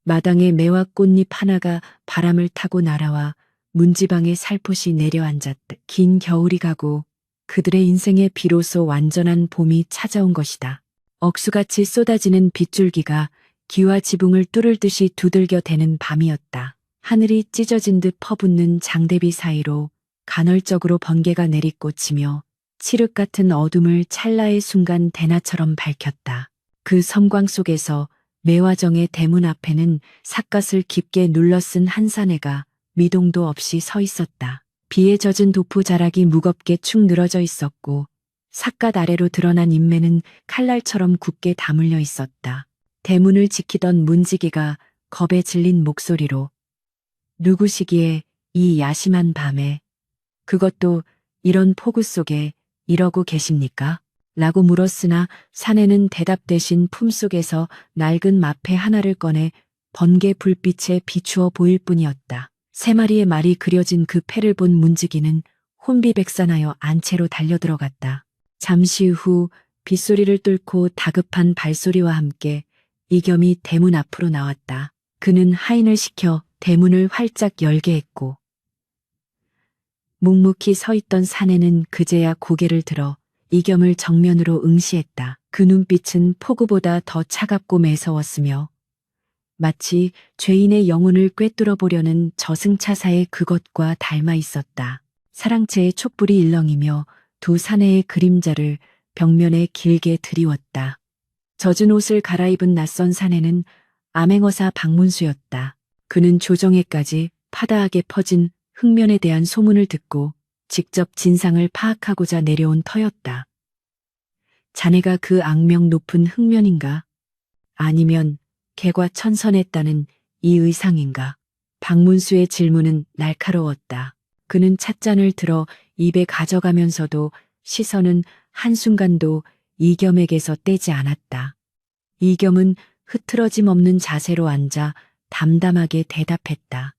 마당에 매화 꽃잎 하나가 바람을 타고 날아와 문지방에 살포시 내려앉았다. 긴 겨울이 가고 그들의 인생에 비로소 완전한 봄이 찾아온 것이다. 억수같이 쏟아지는 빗줄기가 기와 지붕을 뚫을 듯이 두들겨대는 밤이었다. 하늘이 찢어진 듯 퍼붓는 장대비 사이로 간헐적으로 번개가 내리꽂히며 칠흑 같은 어둠을 찰나의 순간 대낮처럼 밝혔다. 그 섬광 속에서 매화정의 대문 앞에는 삿갓을 깊게 눌러쓴 한 사내가 미동도 없이 서 있었다. 비에 젖은 도포 자락이 무겁게 축 늘어져 있었고 삿갓 아래로 드러난 인매는 칼날처럼 굳게 다물려 있었다. 대문을 지키던 문지기가 겁에 질린 목소리로 누구시기에 이 야심한 밤에 그것도 이런 폭우 속에 이러고 계십니까? 라고 물었으나 사내는 대답 대신 품속에서 낡은 마패 하나를 꺼내 번개 불빛에 비추어 보일 뿐이었다. 세 마리의 말이 그려진 그 패를 본 문지기는 혼비백산하여 안채로 달려들어갔다. 잠시 후 빗소리를 뚫고 다급한 발소리와 함께 이겸이 대문 앞으로 나왔다. 그는 하인을 시켜 대문을 활짝 열게 했고 묵묵히 서 있던 사내는 그제야 고개를 들어 이겸을 정면으로 응시했다. 그 눈빛은 폭우보다 더 차갑고 매서웠으며 마치 죄인의 영혼을 꿰뚫어 보려는 저승차사의 그것과 닮아 있었다. 사랑채의 촛불이 일렁이며 두 사내의 그림자를 벽면에 길게 드리웠다. 젖은 옷을 갈아입은 낯선 사내는 암행어사 박문수였다. 그는 조정에까지 파다하게 퍼진 흑면에 대한 소문을 듣고 직접 진상을 파악하고자 내려온 터였다. 자네가 그 악명 높은 흑면인가? 아니면 개과 천선했다는 이 의상인가? 박문수의 질문은 날카로웠다. 그는 찻잔을 들어 입에 가져가면서도 시선은 한순간도 이겸에게서 떼지 않았다. 이겸은 흐트러짐 없는 자세로 앉아 담담하게 대답했다.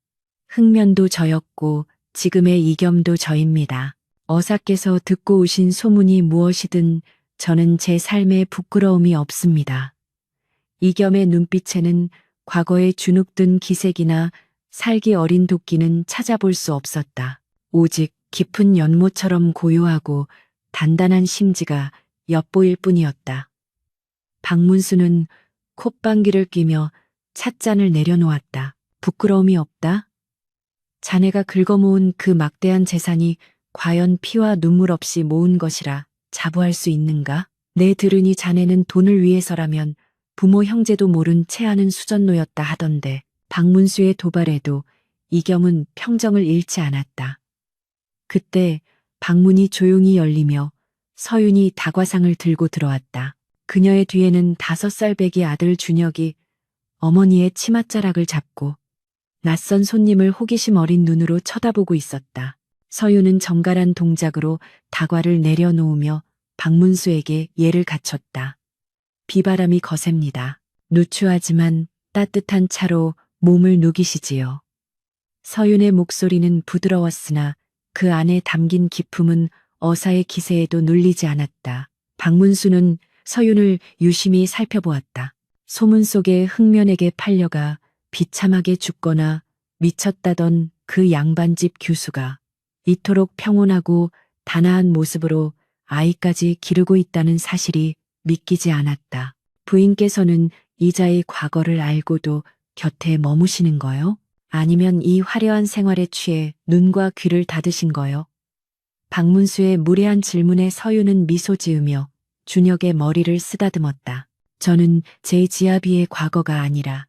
흑면도 저였고 지금의 이겸도 저입니다. 어사께서 듣고 오신 소문이 무엇이든 저는 제 삶에 부끄러움이 없습니다. 이겸의 눈빛에는 과거의 주눅든 기색이나 살기 어린 도끼는 찾아볼 수 없었다. 오직 깊은 연못처럼 고요하고 단단한 심지가 엿보일 뿐이었다. 박문수는 콧방귀를 뀌며 찻잔을 내려놓았다. 부끄러움이 없다? 자네가 긁어모은 그 막대한 재산이 과연 피와 눈물 없이 모은 것이라 자부할 수 있는가? 내 들으니 자네는 돈을 위해서라면 부모 형제도 모른 채하는 수전노였다 하던데 박문수의 도발에도 이겸은 평정을 잃지 않았다. 그때 방문이 조용히 열리며 서윤이 다과상을 들고 들어왔다. 그녀의 뒤에는 5살 배기 아들 준혁이 어머니의 치맛자락을 잡고 낯선 손님을 호기심 어린 눈으로 쳐다보고 있었다. 서윤은 정갈한 동작으로 다과를 내려놓으며 박문수에게 예를 갖췄다. 비바람이 거셉니다. 누추하지만 따뜻한 차로 몸을 누기시지요. 서윤의 목소리는 부드러웠으나 그 안에 담긴 기품은 어사의 기세에도 눌리지 않았다. 박문수는 서윤을 유심히 살펴보았다. 소문 속에 흑면에게 팔려가 비참하게 죽거나 미쳤다던 그 양반집 규수가 이토록 평온하고 단아한 모습으로 아이까지 기르고 있다는 사실이 믿기지 않았다. 부인께서는 이자의 과거를 알고도 곁에 머무시는 거요? 아니면 이 화려한 생활에 취해 눈과 귀를 닫으신 거요? 박문수의 무례한 질문에 서윤은 미소 지으며 준혁의 머리를 쓰다듬었다. 저는 제 지아비의 과거가 아니라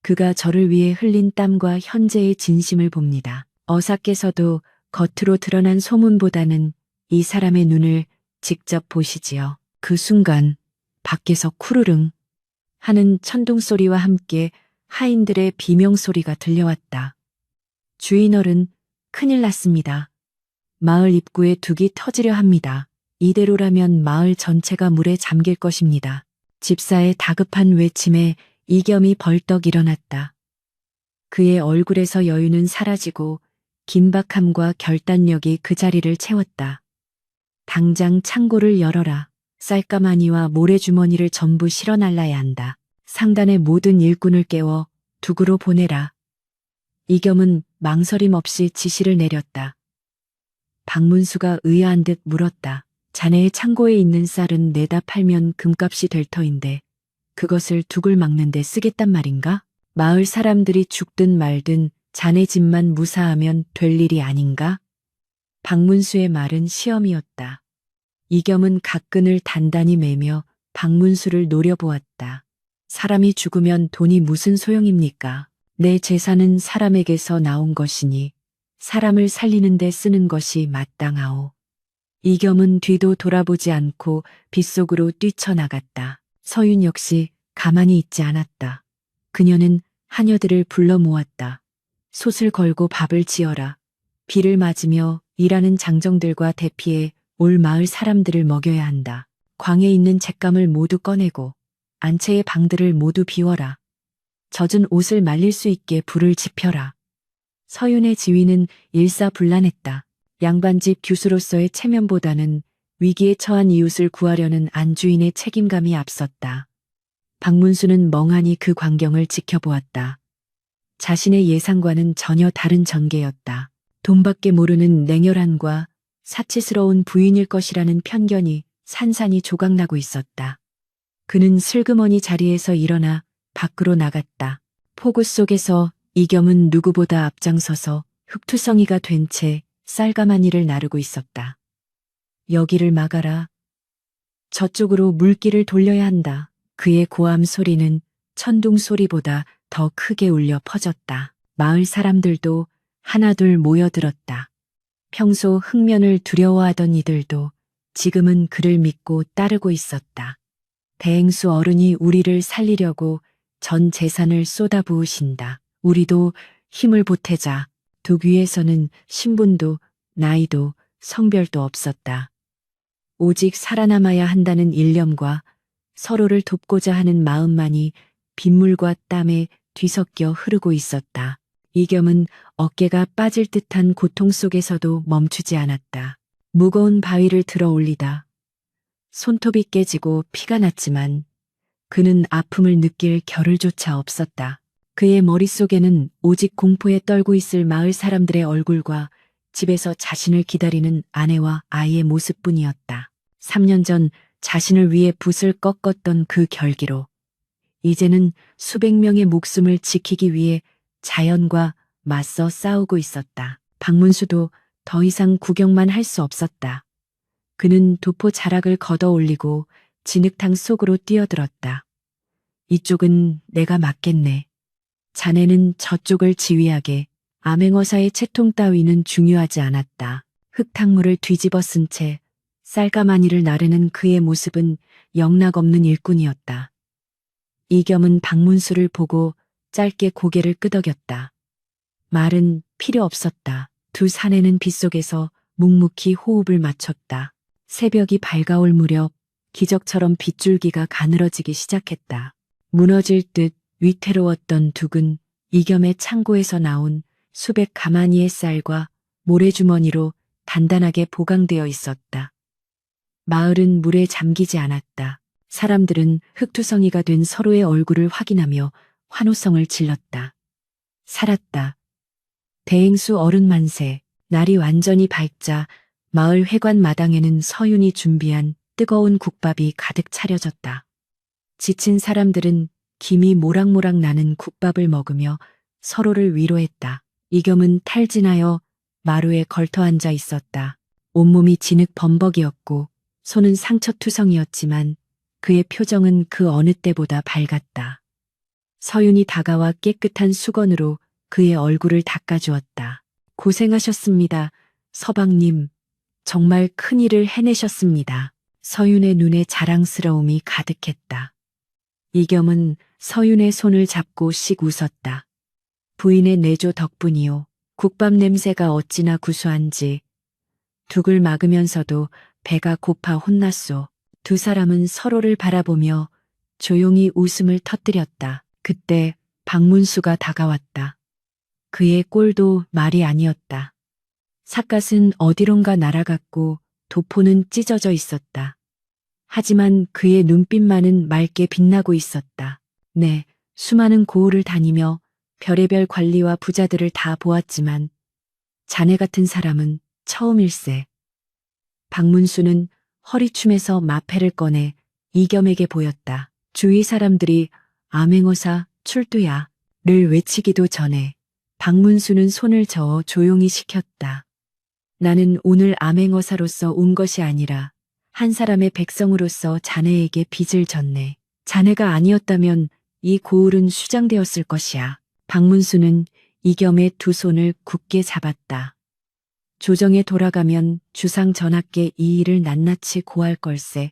그가 저를 위해 흘린 땀과 현재의 진심을 봅니다. 어사께서도 겉으로 드러난 소문보다는 이 사람의 눈을 직접 보시지요. 그 순간 밖에서 쿠르릉 하는 천둥소리와 함께 하인들의 비명소리가 들려왔다. 주인어른, 큰일 났습니다. 마을 입구에 둑이 터지려 합니다. 이대로라면 마을 전체가 물에 잠길 것입니다. 집사의 다급한 외침에 이겸이 벌떡 일어났다. 그의 얼굴에서 여유는 사라지고 긴박함과 결단력이 그 자리를 채웠다. 당장 창고를 열어라. 쌀가마니와 모래주머니를 전부 실어날라야 한다. 상단의 모든 일꾼을 깨워 둑으로 보내라. 이겸은 망설임 없이 지시를 내렸다. 박문수가 의아한 듯 물었다. 자네의 창고에 있는 쌀은 내다 팔면 금값이 될 터인데 그것을 둑을 막는데 쓰겠단 말인가? 마을 사람들이 죽든 말든 자네 집만 무사하면 될 일이 아닌가? 박문수의 말은 시험이었다. 이겸은 각근을 단단히 매며 박문수를 노려보았다. 사람이 죽으면 돈이 무슨 소용입니까? 내 재산은 사람에게서 나온 것이니 사람을 살리는 데 쓰는 것이 마땅하오. 이겸은 뒤도 돌아보지 않고 빗속으로 뛰쳐나갔다. 서윤 역시 가만히 있지 않았다. 그녀는 하녀들을 불러 모았다. 솥을 걸고 밥을 지어라. 비를 맞으며 일하는 장정들과 대피해 올 마을 사람들을 먹여야 한다. 광에 있는 잿감을 모두 꺼내고 안채의 방들을 모두 비워라. 젖은 옷을 말릴 수 있게 불을 지펴라. 서윤의 지휘는 일사불란했다. 양반집 교수로서의 체면보다는 위기에 처한 이웃을 구하려는 안주인의 책임감이 앞섰다. 박문수는 멍하니 그 광경을 지켜보았다. 자신의 예상과는 전혀 다른 전개였다. 돈밖에 모르는 냉혈한과 사치스러운 부인일 것이라는 편견이 산산이 조각나고 있었다. 그는 슬그머니 자리에서 일어나 밖으로 나갔다. 폭우 속에서 이겸은 누구보다 앞장서서 흙투성이가 된 채 쌀가마니를 나르고 있었다. 여기를 막아라. 저쪽으로 물길을 돌려야 한다. 그의 고함 소리는 천둥 소리보다 더 크게 울려 퍼졌다. 마을 사람들도 하나둘 모여들었다. 평소 흙면을 두려워하던 이들도 지금은 그를 믿고 따르고 있었다. 대행수 어른이 우리를 살리려고 전 재산을 쏟아부으신다. 우리도 힘을 보태자. 둑 위에서는 신분도 나이도 성별도 없었다. 오직 살아남아야 한다는 일념과 서로를 돕고자 하는 마음만이 빗물과 땀에 뒤섞여 흐르고 있었다. 이겸은 어깨가 빠질 듯한 고통 속에서도 멈추지 않았다. 무거운 바위를 들어 올리다. 손톱이 깨지고 피가 났지만 그는 아픔을 느낄 겨를조차 없었다. 그의 머릿속에는 오직 공포에 떨고 있을 마을 사람들의 얼굴과 집에서 자신을 기다리는 아내와 아이의 모습뿐이었다. 3년 전 자신을 위해 붓을 꺾었던 그 결기로 이제는 수백 명의 목숨을 지키기 위해 자연과 맞서 싸우고 있었다. 박문수도 더 이상 구경만 할 수 없었다. 그는 도포 자락을 걷어 올리고 진흙탕 속으로 뛰어들었다. 이쪽은 내가 맡겠네. 자네는 저쪽을 지휘하게. 암행어사의 채통 따위는 중요하지 않았다. 흙탕물을 뒤집어 쓴 채 쌀가마니를 나르는 그의 모습은 영락없는 일꾼이었다. 이겸은 박문수를 보고 짧게 고개를 끄덕였다. 말은 필요 없었다. 두 사내는 빗속에서 묵묵히 호흡을 맞췄다. 새벽이 밝아올 무렵 기적처럼 빗줄기가 가늘어지기 시작했다. 무너질 듯 위태로웠던 둑은 이겸의 창고에서 나온 수백 가마니의 쌀과 모래주머니로 단단하게 보강되어 있었다. 마을은 물에 잠기지 않았다. 사람들은 흙투성이가 된 서로의 얼굴을 확인하며 환호성을 질렀다. 살았다. 대행수 어른 만세. 날이 완전히 밝자 마을 회관 마당에는 서윤이 준비한 뜨거운 국밥이 가득 차려졌다. 지친 사람들은 김이 모락모락 나는 국밥을 먹으며 서로를 위로했다. 이겸은 탈진하여 마루에 걸터 앉아 있었다. 온몸이 진흙 범벅이었고 손은 상처투성이었지만 그의 표정은 그 어느 때보다 밝았다. 서윤이 다가와 깨끗한 수건으로 그의 얼굴을 닦아주었다. 고생하셨습니다. 서방님, 정말 큰일을 해내셨습니다. 서윤의 눈에 자랑스러움이 가득했다. 이겸은 서윤의 손을 잡고 씩 웃었다. 부인의 내조 덕분이요. 국밥 냄새가 어찌나 구수한지. 둑을 막으면서도 배가 고파 혼났소. 두 사람은 서로를 바라보며 조용히 웃음을 터뜨렸다. 그때 박문수가 다가왔다. 그의 꼴도 말이 아니었다. 삿갓은 어디론가 날아갔고 도포는 찢어져 있었다. 하지만 그의 눈빛만은 맑게 빛나고 있었다. 네, 수많은 고을을 다니며 별의별 관리와 부자들을 다 보았지만 자네 같은 사람은 처음일세. 박문수는 허리춤에서 마패를 꺼내 이겸에게 보였다. 주위 사람들이 암행어사 출두야 를 외치기도 전에 박문수는 손을 저어 조용히 시켰다. 나는 오늘 암행어사로서 온 것이 아니라 한 사람의 백성으로서 자네에게 빚을 졌네. 자네가 아니었다면 이 고을은 수장되었을 것이야. 박문수는 이겸의 두 손을 굳게 잡았다. 조정에 돌아가면 주상 전하께 이 일을 낱낱이 고할 걸세.